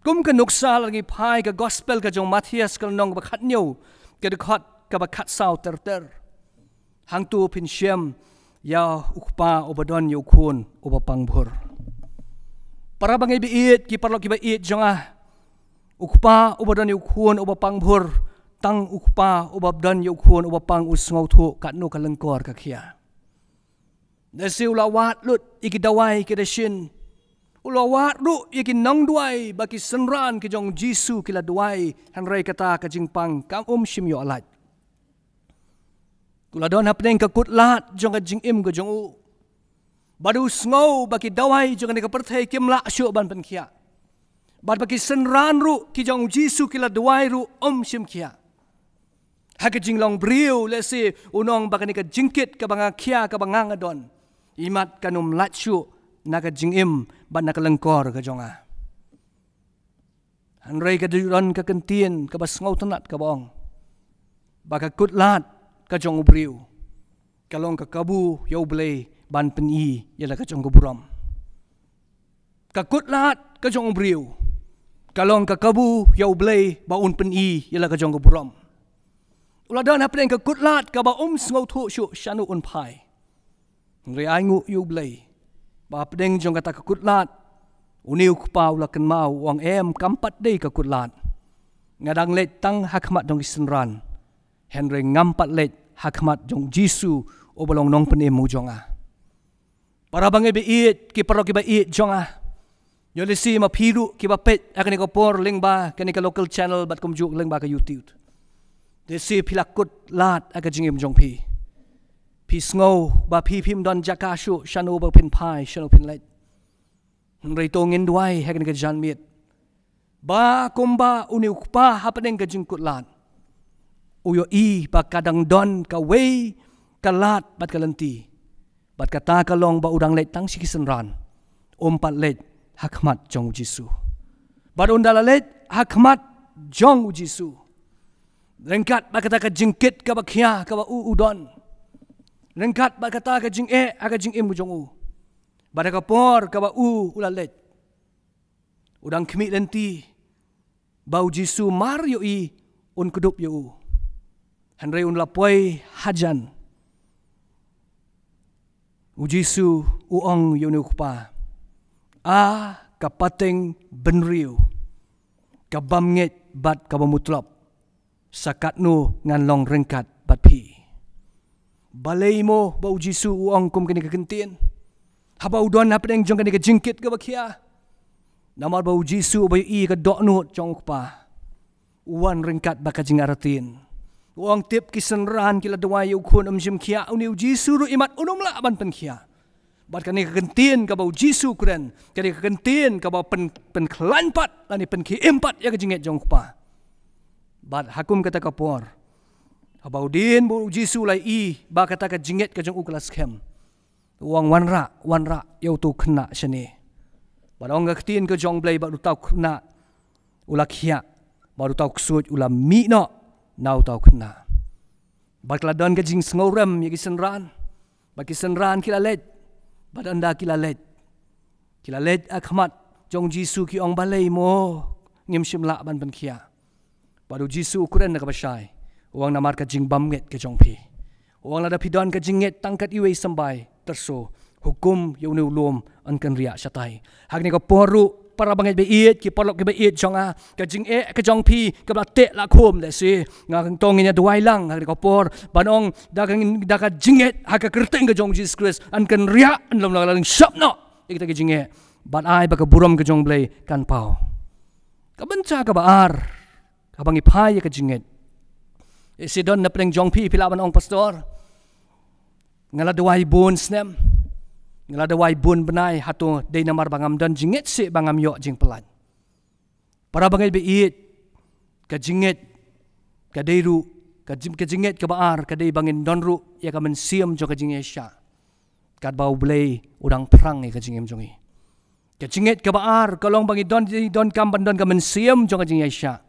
F: Kum ka nuksa lagi pai ka gospel ka jong Matthias ka nong bakat nyo ka dekat ka bakat saw ter. Hang tu pin syem ya ukpa obadon yu kun obapangbur. Para bangai biit ki parlo ki bait jonga ukpa obadon yu kun obapangbur tang ukpa obabdan yu kun obapang usngau thu kat no ka lengkor ka khia. Nasiu lawat lut ikidawai kedashin Ulawat ru yakin nang duai baki senran ke jong Jisu kila duai hanrai kata ka jingpang kam shim yo alat. Kuladon hapneng ka kutlat jong ka jingim ka jong u. Badu sngow baki dawai jong ka perthai kimla syo ban penkia. Bad baki senran ru ki jong Jisu kila duai ru shim kia. Haka jinglong briu lesi unong baka ni ka jingkit ka banga kia ka banga ngadon. Imat kanum latsyu naka jingim ban naka lengkor ka jonga. Hanrei ka duran ka kentien ka basngaw tanat ka baong. Baka kutlat ka jong briu. Kalong ka kabu yaw blay ban peni yala ka jong kuburam. Ka kutlat ka jong briu. Kalong ka kabu yaw blay baun peni yala ka jong kuburam. Uladan hapeng ka kutlat ka ba sngaw thu syu shanu un pai. Hanrei ngu yaw blay. Bapdeng jong kata kakutlat, uniw kupaw lakan mau uang kampat day kakutlat. Ngadang let tang hakmat jong isenran, Henry ngampat let hakmat jong Jisu o balong nong penim mo jonga. Para bang iit ki paro ki ba iit jonga. Yolisi mapiru ki ba pet akan ko por ling ba kanika local channel bat kumjuk ling ba ka YouTube. Desi pilakut lat aga jingim jong pi. Pisngaw ba pipim don jakashu shanu ba pin pai shanu pin let. Hanrei tongin duai hagan ka janmit. Ba kumba uniw pa hapaneng ka jingkut lat. Uyo I ba kadang don ka way ka lat bat kalanti. Bat kata kalong ba udang let tang sikisenran. Umpat let hakmat jong Jisu. Bat undala let hakmat jong Jisu. Rengkat ba kata ka jingkit ka ba kia ka ba udon. Rengkat ba kata ka jing aga jing im jong u. Bada ka por ka ba ulalet. Udang kemi lenti. Bau Jisu Mario I un kudup yo. Hanrei un lapoy hajan. U Jisu uong yo ni ukpa. Kapateng benriu. Kabamnget bat kabamutlop. Sakat nu ngan long rengkat bat pi. Balay mo bau Jisu uang kum kini kekentien. Haba udon hapeng jong kini kejingkit ke bakia. Namar bau Jisu bayu I ke doknut jong pa. Uwan ringkat baka jing aratin. Uang tip kisenran kila dawai ukun jim kia uniu Jisu ru imat unum la ban pen kia. Bat kini kekentien ke bau Jisu keren. Kini kekentien ke bau pen kelanpat lani pen ki empat ya kejinget jong pa. Bat hakum kata kapor. Abau din bu Jisu lai I ba kata ka jinget ka jong uklas kem. Uang wanra yau tu kena sini. Badong ka tin ka jong blay ba du tau kena ulakhia ba du tau ksut ula mi no nau tau kena. Ba kladon ka jing sngoram ya kisenran. Ba kisenran kilalet. Badanda kilalet. Kilalet akmat jong Jisu ki ong balay mo ngim simla ban ban kia. Ba du Jisu kuren na ka basyai. Uang namar ka jing bamnget ke jong pi. Uang lada pidon ka jinget tangkat iwe sambay terso hukum yauni ulum ankan riak syatai. Hak ni ka poru para banget be iet ki polok ke be iet jonga ka jing ke jong pi ka blatek la kum de si ngang tongnya duai lang hak ni ka por banong daga jinget hak ka kerteng ke jong Jesus Christ ankan riak anlam lang syapno kita ke jinget bat ai ba ka buram ke jong blay kan pau. Ka benca ka baar ka bangi pai ka jinget. Isidon na pring jong pi pilaban ong pastor. Ngala dawai bun snem. Ngala dawai bun benai hatu day namar bangam dan jinget si bangam yok jing pelan. Para bangai biit ka jinget ka dayru ka jinget ka baar ka day bangin donru ya ka mensiam jo ka jinget sya. Kat bau blay udang perang ka jingem jongi. Ka jinget ka baar kalong bangi don kamban don ka mensiam jo ka jinget sya.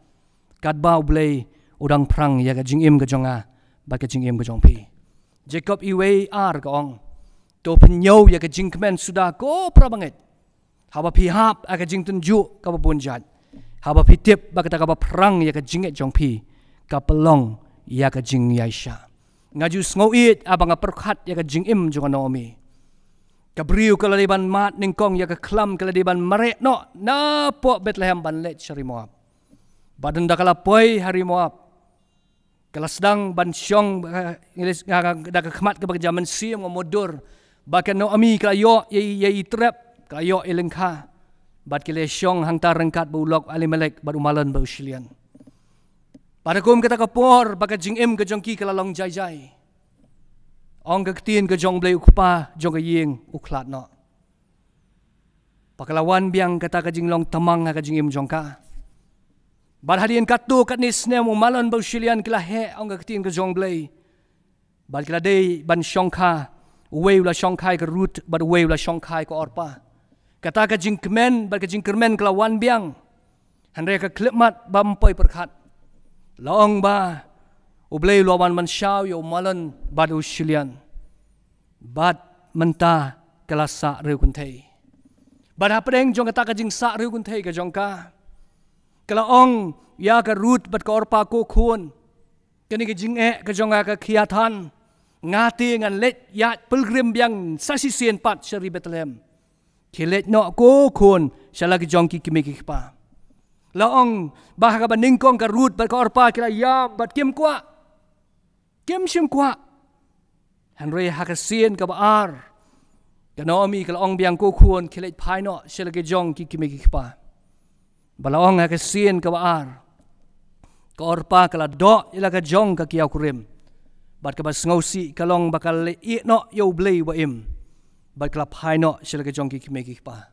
F: Kat bau blay udang perang ya ka jingim ka jonga ba ka jingim ka jong pi. Jacob iwe ar ka ong. To penyo ya ka jingkmen sudah ko pra banget. Haba pi hap ka jing tunjuk ka babunjat. Haba pi tip ba ka perang ya ka jinget jong pi. Ka pelong ya ka jing yaisha. Ngaju sngoit abang perkhat ya ka jingim jonga Naomi. Ka briu ka laliban mat ningkong ya ka klam ka laliban marek no na po Bethlehem ban let syari Moab. Badan da kala poi hari Moab. Kalau sedang bansyong dah kemat ke zaman siam ngomodur bahkan Naomi kalau yo ye trap kalau yo elengka bat kile syong hangtar rengkat bulok alimelek bat umalan ba ushilian. Pada kum kata kapor baka jingim ke jongki kelalong jai. Ong ke ketien ke jong blei ukpa jong ke ying uklat no. Pakalawan biang kata ke jinglong tamang ke jingim jongka. Bat hadian katu kat ni snem umalan ba ushilian kila he ong ke ketien ke jong blei. Bat kila day ban syongka uwe ula syongkai ke root bat uwe ula syongkai ke orpa. Kata ke jingkemen bat ke jingkermen kelawan biang. Handre ke klipmat bampoi perkat. Laong ba ublei lawan man syau yo malan bat ushilian. Bat mentah kelasa riu kuntei. Bat hapedeng jong kata ke jing sa riu kuntei ke jongka. Kelaong ya ke root bat ke orpa ko kun. Kini ke jing ke jongka ke kiatan. Ngati ngan let yat pilgrim biang sasisien pat syari Bethlehem. Kilet no ko kun syalagi jongki kimiki pa. Laong bah ka baningkong ka root bat ka orpa kila yam bat kim kwa. Kim sim kwa. Hanre hakasien ka baar. Kanomi kalaong biang ko kun kilet pai no syalagi jongki kimiki pa. Balaong hakasien ka baar. Ka orpa kala do ila ka jong ka kiaw kurim. Bat ka bas ngausi kalong bakal i no yo blei wa im. Bat ka pai no sila ka jong ki meki pa.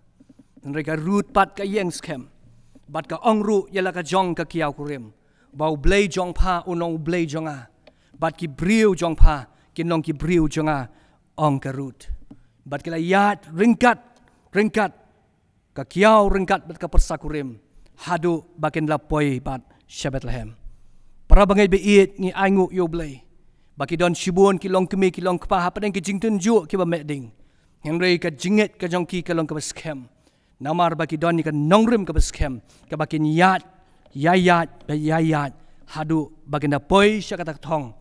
F: Nre ka root pat ka yeng skem. Bat ka ongru yala ka jong ka kiaw kurim. Bau blei jong pa unong blei jonga. Bat ki briu jong pa kinong ki briu jonga ong ka root. Bat ka yat ringkat ka kiaw ringkat bat ka persakurim. Hadu bakin lapoi bat Bethlehem. Para bangai beit ni aingu yo blei. Baki don shibun kilong kemi kilong kpa hapadeng ki jingtun ju ki ba meding. Henry ka jinget ka jongki kalong ka baskem. Namar baki don ni ka nongrim ka baskem. Ka bakin yayat hadu bakin da poi sya kata thong.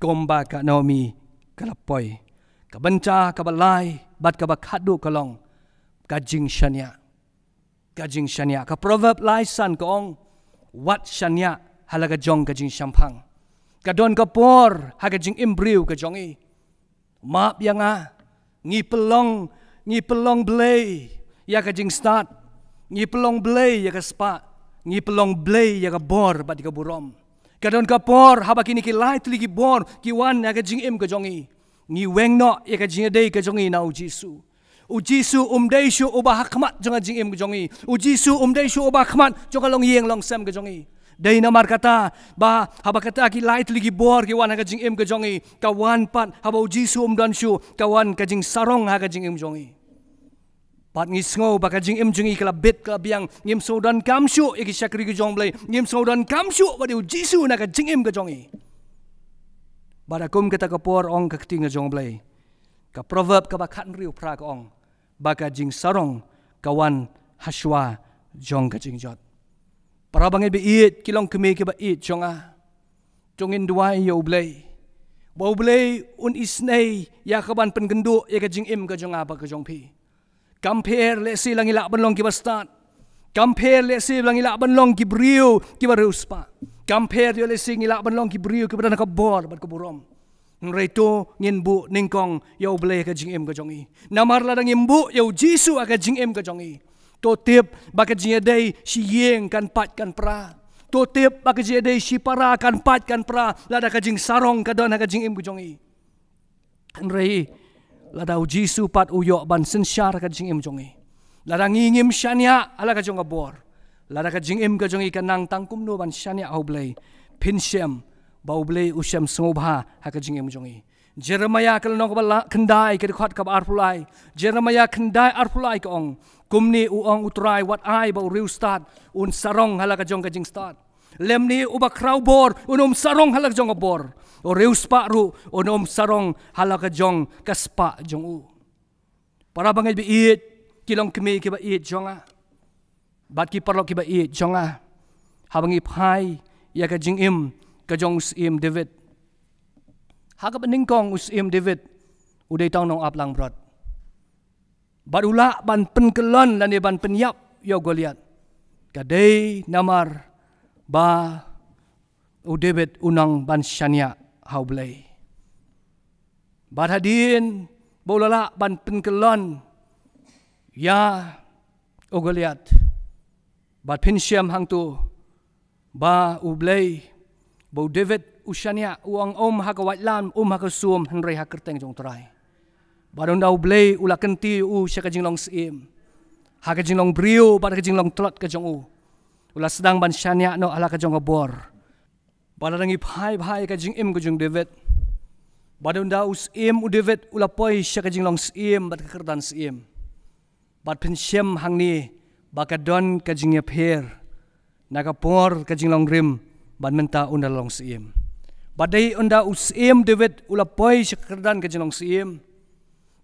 F: Komba ka Naomi kalapoi. Ka benca ka balai bat ka bakhadu kalong. Ka jing syania. Ka proverb lai san ka ong wat syania halaga jong ka jing syampang. Kadon kapor haga jing imbriu ka jongi. Map yang ngi pelong blei ya ka jing start. Ngi pelong blei ya ka spa. Ngi pelong blei ya ka bor bat ka burom. Kadon kapor haba kini ki light ligi bor ki wan ya ka jing im ka jongi. Ngi weng no ya ka jing dei ka jongi na ujisu. Ujisu umdei shu ubah khmat jonga jing im ka jongi. Ujisu umdei shu ubah khmat jonga long yeng long sem ka jongi. Dai namar kata ba haba kata ki light ligi bor ki wan ha jing im ka jongi kawan pat haba ujisu dan shu kawan ka jing sarong ha jing im jongi pat ngisngo ba ka jing im jongi kala bet kala biang ngim so dan kamshu iki syakri ki jong blai ngim so dan kamshu ba di ujisu na ka jing im ka jongi badakum kata ka por ong ka ting jong blai ka proverb ka ba khan riu pra ka ong ba ka jing sarong kawan haswa jong ka jing jot. Para bangai beit kilong kemi ke bait jonga. Jongin duai yo blei. Bau blei un isnei ya kaban pengendu ya ka jing im ka jonga ba ka jongpi. Compare le si lang ila banlong ki bastat. Compare le si lang ila banlong ki briu ki baruspa. Compare yo le si ila banlong ki briu ki badana ka bor bat ka burom. Nreito ngin bu ningkong yo blei ka jing im ka jongi. Namar la dang imbu yo Jisu ka jing im ka jongi. Totip baka jiyadai si yeng kan pat kan pra. Totip baka jiyadai si para kan pat kan pra. Lada ka jing sarong ka don ha ka jing im kujongi. Anrei lada ujisu pat uyo ban sensyar ka jing im jongi. Lada ngingim syania ala ka jong bor. Lada ka jing im ka jongi kanang tangkum no ban syania au blei. Pinsem bau blei usem sngobha ha ka jing im jongi. Jeremiah kalau nong kabala kendai ke dekat ka arpulai. Jeremiah kendai arpulai ka ong. Kumni uong utrai wat ai bau riu start un sarong halaka jong ka jing start. Lem ni uba krau bor unum sarong halaka jong ka bor. O riu spa ru unum sarong halaka jong ka spa jong u. Para bangai biit kilong kemi ki bait jonga. Bat ki parlok ki bait jonga. Habangi pai ya ka jing im ka jong im David. Haga beningkong im David udai tau nong aplang brot. Barula ban penkelon dan ban penyap yo Goliat. Kadai namar ba David unang ban syania haublei. Barhadin bolala ban penkelon ya Goliat bat pinsiam hang tu ba ublay ba David usyanya uang hakawatlan hakasum henry hakerteng jong try badon da ublay ula kenti sya kajinglong sim hakajinglong brio ba kajinglong trot kajong ula sedang ban syanya no ala kajong abor balarangi phai kajing im kajong David badon da usim David ula poi sya kajinglong sim bat kerdan sim bat pinsiam hang ni bakadon kajing yapher nakapor kajing long rim ban menta unda long sim badai unda usim David ula poi sekerdan kajing long sim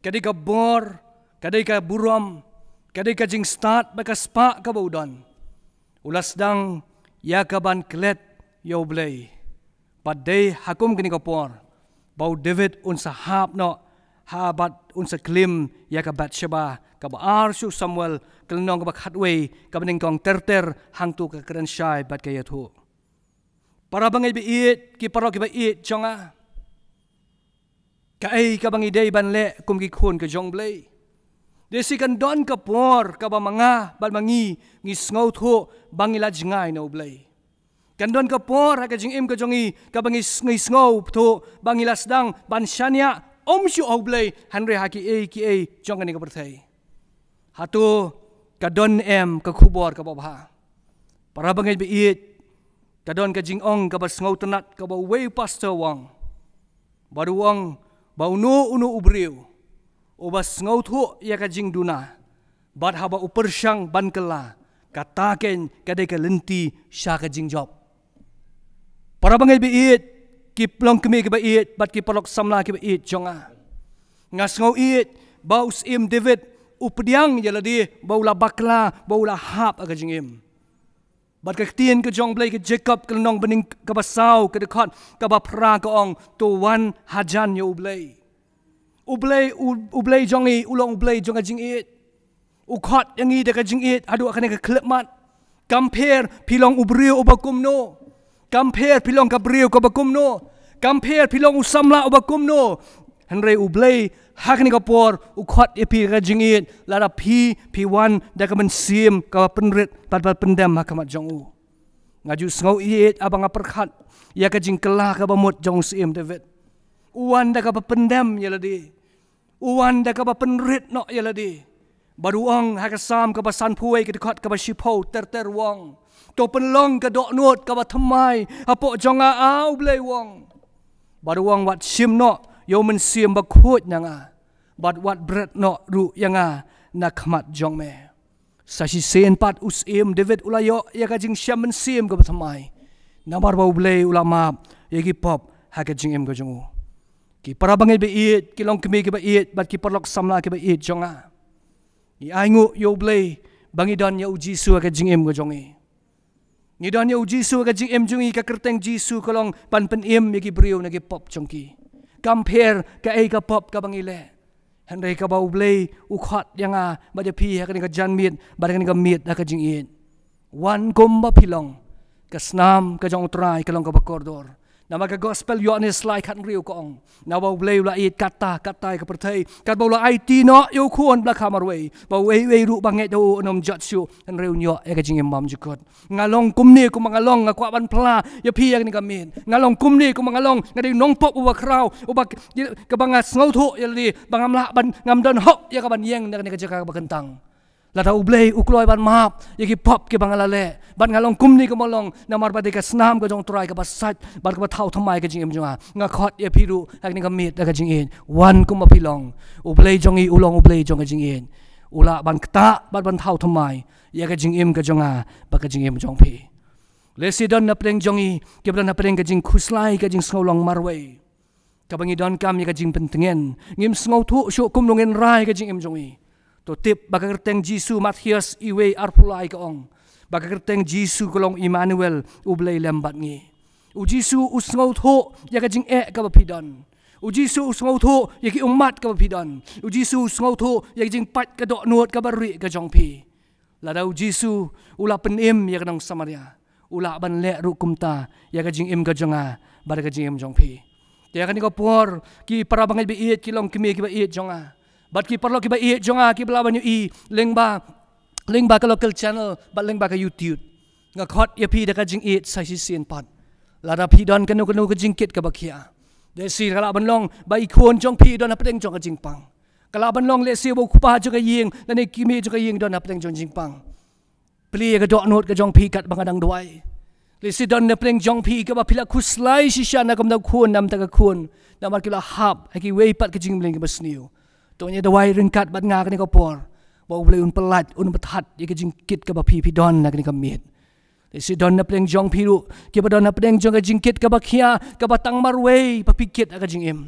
F: kadai ka bor kadai ka buram kadai kajing start baka spa ka baudon ula sedang ya kaban klet yo blay badai hakum kini kapor bau David un sahab no habat unsa klim ya ka Bathsheba ka baar su Samuel kelnong ka khatway ka beningkong terter hangtu ka keren syai bat ka yathu para bangai biit ki parok ki biit jonga ka ai ka bangi dei ban le kum ki khun ka jong blay desi kan don ka por ka ba manga bat mangi ngi sngo thu bangila jingai no blay kan don ka por ka jing im ka jongi ka bangi ngi sngo thu bangila sedang ban syania syu blay hanre haki ki jong ni ka berthai hatu kadon em ka khubor ka babha para bangai biit kadon ka jingong ka basngau tenat ka ba way pastor wang baruang ba unu ubriu o basngau thu ya ka jing duna bad haba upersyang ban kala kataken kadai ka lenti sya ka jing job para bangai biit ki plong kemi ki biit bat ki palok samla ki biit jonga ngasngau it baus im David updiang jaladi baula bakla baula hap aga jingim bat ka tien ka jong blay ka Jacob ka nong bening ka basaw ka dekat ka ba pra ka ong to wan hajan yo ublay jongi ulong ublay jonga jing it ukhat yangi de ka jing it adu akane ka klepmat compare pilong ubrio ubakumno compare pilong ka brio ka bakumno compare pilong usamla ubakumno Henry ublay hakni kapor ukhat epi rajingit lara P1 da ka mensim ka penrit pat pendam hakamat jongu ngaju sngo iet abang perkhat ya ka jingkelah ka bamut jong sim David uwan da ka pendam yaladi uwan da ka penrit no yaladi baruang hakasam ka basan puai ka dekat ka basipo ter wong to penlong ka dok not ka bathamai apo jonga ublay wong baruang wat sim no yo mensim bakut nyanga but what bread no ru yanga nakmat jong me sashi sen pat usim David ulayo ya ka jing syam mensim ka bathamai namar ba ublay ulama yagi pop ha ka jing em ka jongu ki para bangai biit ki long kemi ki biit bat ki parlok samla ki biit jonga ni aingu yo ublay bangi dan ya uji su ka jing em ka jongi ni dan ya uji su ka jing em jongi ka kerteng jisu kolong pan em yagi brio nagi pop jongki compare ka ka pop ka bangile henry ka ba ublay ukhat yanga ba de pi ka ni ka janmit ba ka ni ka mit ka jingin wan gomba pilong ka snam ka jong try ka long ka bakordor nama ka gospel yo ni slide kan riu ko ong na ba ublay la it kata ka perthai ka ba la IT no yo khon bla khamar we ba we ru banget do nom jatsu henry nyo ka jingim mam jukot ngalong kumni ku mangalong ngakwa ban pla ya pi ka ni ka mit ngalong kumni ku mangalong ngadi nong pop uba kraw uba ka bangas ngau thu yali bangam la ban ngam don hok ya ka ban yeng ni ka jaka ba kentang lata ublay ukloy ban map yagi pop ke bangalale ban ngalong kumni ko molong namar ba de ka snam ko jong try ka basat ban ka thau thamai ka jingim jonga nga khot ya piru hakni ka mit ka jingin wan kum pilong ublay jongi ulong ublay jong ka jingin ula ban kta ban thau thamai ya ka jingim ka jonga ba ka jingim jong pi lesidon na preng jongi ke na preng ka jing khuslai ka jing sngolong marway ka bangi don kam ya ka jing pentengen ngim sngau thu syu kum nungen rai ka jingim jongi to tip baka kerteng Jisu Matthias iwe arpulai ka ong baka kerteng Jisu kolong Emmanuel ublay lembat ngi u Jisu usngau tho ya ka jing ka bapidon u Jisu usngau tho ya ki umat ka bapidon u Jisu usngau tho ya jing pat ka dok not ka bari ka jong pi lada u Jisu ula penim ya kanang Samaria ula ban le ru kumta ya ka jing im ka jonga bar ka jing im jong pi ya kan ka por ki para bangai biit ki long kimi ki biit jonga bat ki parlo ki ba i jonga ki bla banyu i lengba link ba ka local channel ba link ba ka YouTube nga khot ya phi da ka jing it sai si sin pat la da phi don ka nu ka jing kit ka ba khia de si kala ban long ba I khon jong phi don apeng jong ka jing pang kala ban long le si bo khupa jo ka ying na ne kimi jo ka ying don apeng jong jing pang pli ka do not ka jong phi kat bang adang duai le si don apeng jong phi ka ba phila khuslai si sha na kam da khon nam ta ka khon na mar ki la hap ha ki wei pat ka jing bling ka basniu to nya duai ring kat bat nga ka ni ka por ba ble un pelat un pathat ye ka jing kit ka ba phi don na ka ni ka mit si don na pleng jong phiru ki ba don na pleng jong ka jingkit ka ba khia ka ba tang marwei pa pikit ka jing im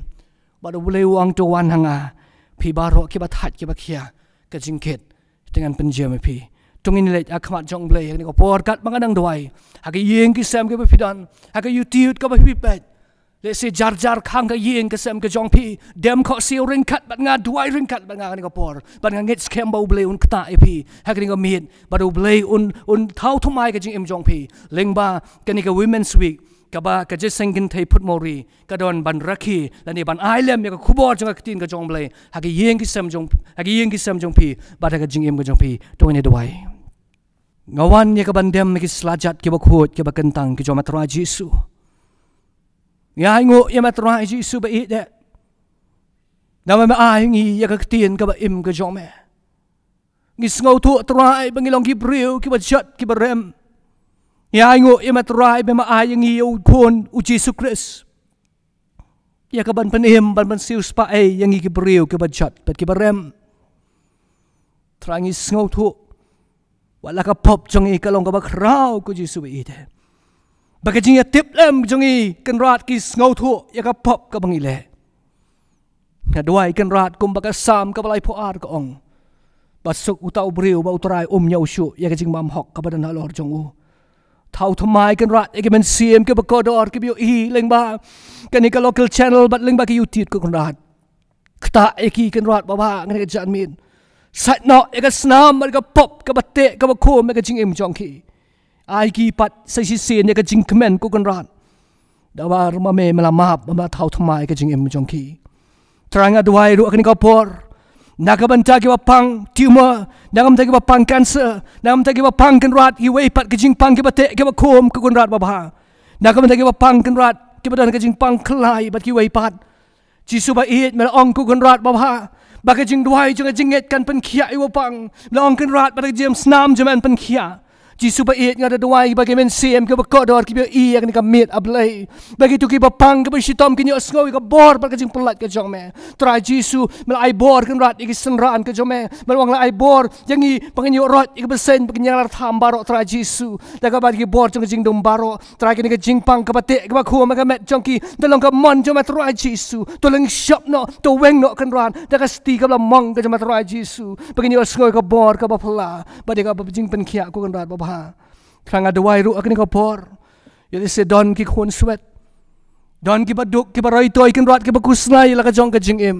F: ba do bule wang to wan hanga phi ba ro ki ba that ki ba khia ka jingkit dengan penjem phi tungin le akhmat jong ble ni ko por kat mangadang doai ha ki yeng ki sam ki ba pidon ha ki yutiut ka ba phi pet le si jar jar khang ka yeng ka sam ka jong phi dem kho siu ring kat bat nga duai ring kat bat nga ni ko por bat nga ngit scam ba ble un kta e phi ha ki ngo mit ba do ble un thau thumai ka jing im jong phi leng ba ka ni ka women's week ka ba ka je sengin thei phut mori ka don ban rakhi la ni ban ai lem ya ka khubor jong ka tin ka jong ble ha ki yeng ki sam jong phi ba ka jing im ka jong phi to ni duai ngawan ya ka ban dem ki slajat ki ba khot ki ba kentang ki jom atra jisu ya ngo ya matra Jesu ba ide na ma ai ngi ya ka tien ka ba im ka jome ngis ngau tu trai bangilong ki breu ki ba chat ki ba rem ya ngo ya matra ba ma ai ngi u kon u Jesu Christ ya ka ban panem ban siu spa ai yang ki breu ki ba chat pat ki ba rem trang ngis ngau tu wala ka pop jong I ka long ka ba krau ku Jesu ba ide baka jing ya tip lem jongi kan rat ki ngau thu ya ka pop ka bangile na duai kan rat kum baka sam ka balai poar ka ong basuk utau breu ba utrai nyau shu ya ka jing mam hok ka badan halor jongu thau thumai kan rat ya ka men sim ka bakodor ki bio I leng ba kan ni ka local channel bat leng ba ki YouTube ko kan rat kta eki kan rat ba ba ngai ka jan min sat no ya ka snam ka pop ka batte ka ba khom ka jing im jong ki ai ki pat sai si sen ya ka jing kmen ko kan rat dawar ma me mala map ma thau thmai ka jing em jong ki tranga duai ru kan ka por nakaban ta ki pang tumor nagam ta ki pang cancer nagam ta ki pang kan rat I wei pat ka jing pang ki bate ki ba khom ko kan rat ba ba nagam ta ki pang kan rat ki badan ka jing pang klai bat ki wei pat Jisu ba it mala ong ko kan rat ba ba ka jing duai jong jing et kan pen khia I wa pang la ong kan rat ba ka jem snam jaman pen khia Jisu ba it nga da duai bagi men sim ke ba kodor ki bi I yang ni ka mit ablay bagi tu ki ba pang ke ba shitom ki ni osngoi ka bor ba ka jing pelat ka jong me try Jisu mel ai bor kan rat ki senran ka jong me mel wang la ai bor yang I pangin yo rot ki ba sen pangin lar tham baro try Jisu da ka ba ki bor jong jing dum baro try ki ni ka jing pang ka ba te ka ba khu ma ka met jong ki dalong ka mon jong ma try Jisu to leng shop no to weng no kan ran da ka sti ka la mong ka jong ma try Jisu pangin yo osngoi ka bor ka ba phla ba de ka ba jing pen khia ko kan rat ba Kranga duai ru akni ko por yali se don ki khun swet don ki baduk ki barai toy kin rat ki bakusnai la ka jong ka jing im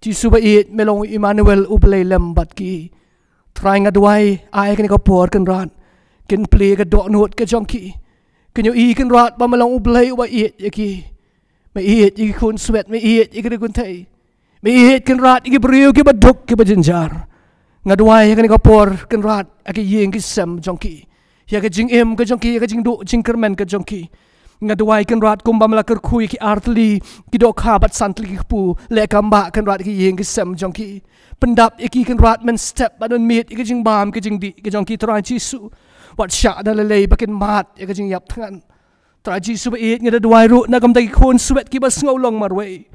F: Jisu ba it melong Emmanuel ublei lem bat ki tranga duai ai akni ko por kan rat kin play ka do not ka jong ki kin yo I kan rat ba melong ublei ba it ki me it ki khun swet me it ki kun thai me it kan rat ki briu ki baduk ki bajinjar ngaduai akni ko por kan rat aki yeng ki sam jong ki ya ka jing em ka jong ki ya ka jing du jing kermen ka jong ki ngaduai kan rat kum bam la ker khui ki artli ki do kha bat santli ki pu le kamba kan rat ki yeng ki sam jong ki pendap ki kan rat men step badon mit ki jing bam ki jing di ki jong ki trai Jisu wat sha da le le bakin mat ya ka jing yap than trai Jisu ba it ngaduai ru na kam ta ki khon swet ki ba ngau long marwei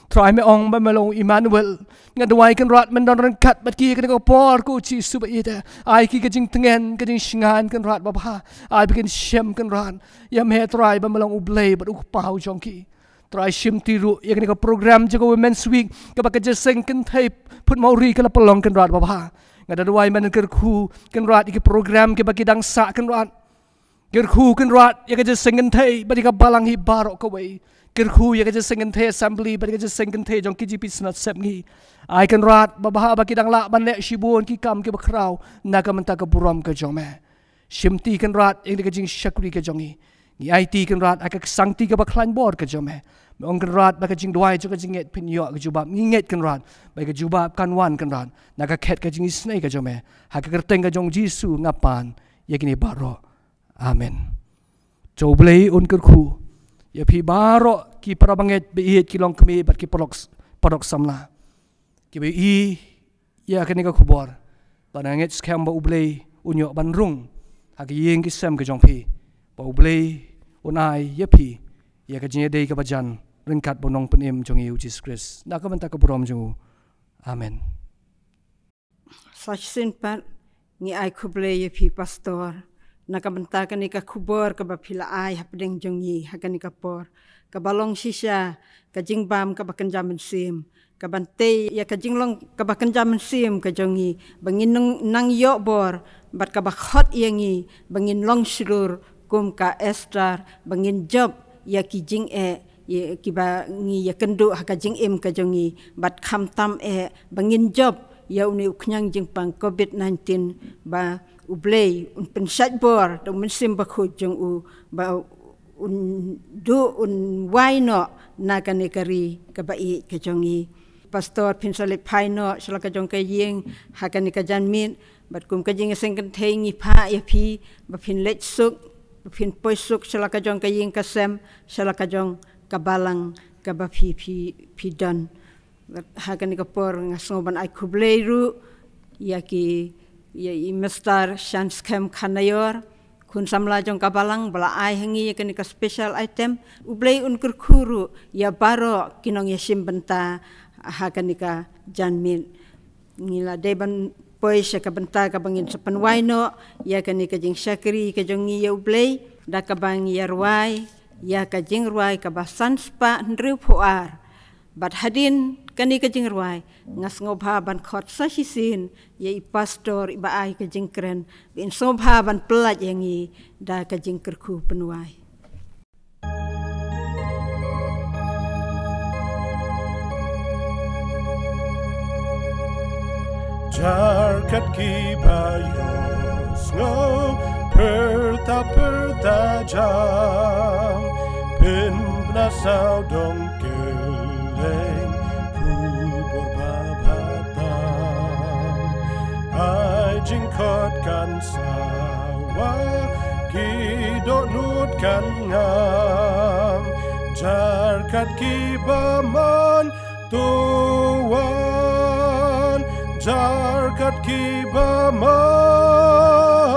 F: try me ong ba melong Emmanuel ngaduai kan rat men don ran kat bat ki kan ko por ko Jisu ba ida ai ki ka jing tengen ka jing shingan kan rat ba ba ai bikin shem kan ran ya me try ba melong ublei ba u pau jong ki try shim tiru ya kan ko program je ko women's week ka ba ka je seng kan thai put mau ri ka la pelong kan rat ba ba ngaduai men ker khu kan rat ki program ki ba ki dang sa kan rat ker khu kan rat ya ka je seng kan thai ba di ka balang hi baro ka wei ker khu ya ka je sengen the assembly ba ka je sengen the jong ki GP snat sep ngi ai kan rat ba ba ki dang la ban le shibon ki kam ki ba kraw na ka manta ka buram ka jong me shimti kan rat eng ka jing shakri ka jongi ngi IT kan rat aka sangti ka baklan bor ka jome ong kan rat ba ka jing dwai chu ka jing et pin yo ka jubab nginget kan rat ba ka jubab kan wan kan rat na ka khet ka jing isnei ka jome ha ka kerteng ka jong Jisu ngapan yakini baro amen coblei un ker khu ya phi baro ki parabanget be it ki long kami bat ki porok samla ki be I ya kan ka khubor bananget scam ba ublei unyo ban rung ha ki yeng ki sem ka jong phi ba ublei unai ya phi ya ka jing dei ka bajan ringkat bonong penim jong Jesus Christ na ka banta ka borom jong amen
A: Sachin pat ni ai kublei ya phi pastor na ka banta ka ni ka khubor ka ba phila ai hapdeng jong yi ha ka ni ka por ka balong shisha ka jing bam ka bakan jamin sim ka bante ya ka jing long ka bakan jamin sim ka jong yi bangin nang yo bor bat ka ba khot yangi bangin long shilur kum ka Esther bangin job ya ki jing ya ki ba ngi ya kendu ha ka jing im ka jong yi bat kham tam bangin job ya uni uknyang jing pang COVID-19 ba ublei un pensat bor do mensim ba khut jong u ba un wai no na ka ne kari ka ba I ka jong yi pastor pinsale phai no sala ka jong ka yeng ha ka ni ka jan min bat kum ka jing seng kan thei ngi pha ya phi ba phin lech suk ba phin poi suk sala ka jong ka yeng ka sem sala ka jong ka balang ka ba phi don ha ka ni ka por ngasoban ai kublei ru ya ki ya imestar chance kem khanayor kun samla jong kabalang bala ai hangi ya ka special item ublei un kurkhuru ya baro kinong ya simbenta ha ka janmin ngila deban pois ka benta ka bangin sa panwaino ya ka jing syakri ka jong ya ublei da ka bang ya ruai ya ka jing ruai ka basan spa ndriu puar bat hadin kani ka jing ruai ngas ngobha ban khot sa hisin ya I pastor iba ai ka jing kren bin sobha ban pelat yangi da ka jing kerku penuai
B: Jarkat ki bayos ngo perta jam pin nasau dong keleng kubur babatang ai jingkot kan sawa ki dot nut kan ngam jarkat ki baman tuan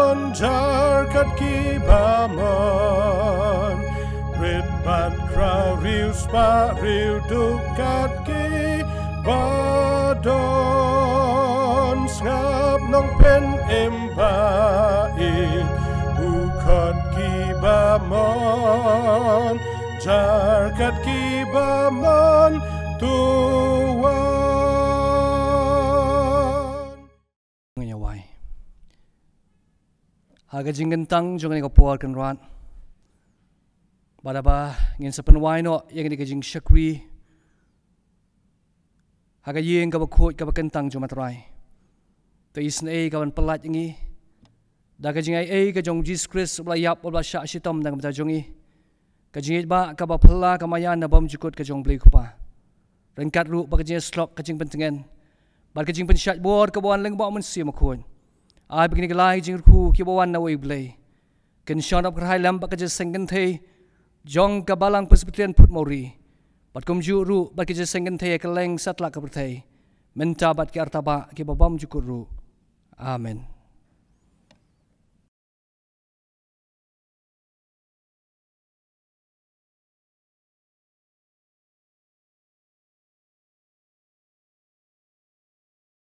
B: jarkat ki baman red bat crow riu spa riu dukat ki badon ngap nong pen embain ukot ki baman jarkat ki baman tuan
F: haga jingentang jong ni ka por kan ran badaba ngin sa panwai no yang ni ka jing shakri haga yeng ka bakot ka bakentang jong matrai to isna ka ban pelat ngi da ka jing ai ka jong Jesus Christ bla yap bla sha shitom dang bata jongi ka jing ba ka ba phla ka mayan na bom jukut ka jong blei khupa rengkat ru ba ka jing slok ka jing pentengen ba ka jing penshat bor ka bon leng ba mun si makhon ai begini kelai jing khu ki bawan na wei blei ken shon up khai lam ba ka je sengen thei jong ka balang presbyterian put mori bat kum ju ru ba ki je sengen thei ka leng satla ka thei menta bat ki artaba ki babam jukur ru amen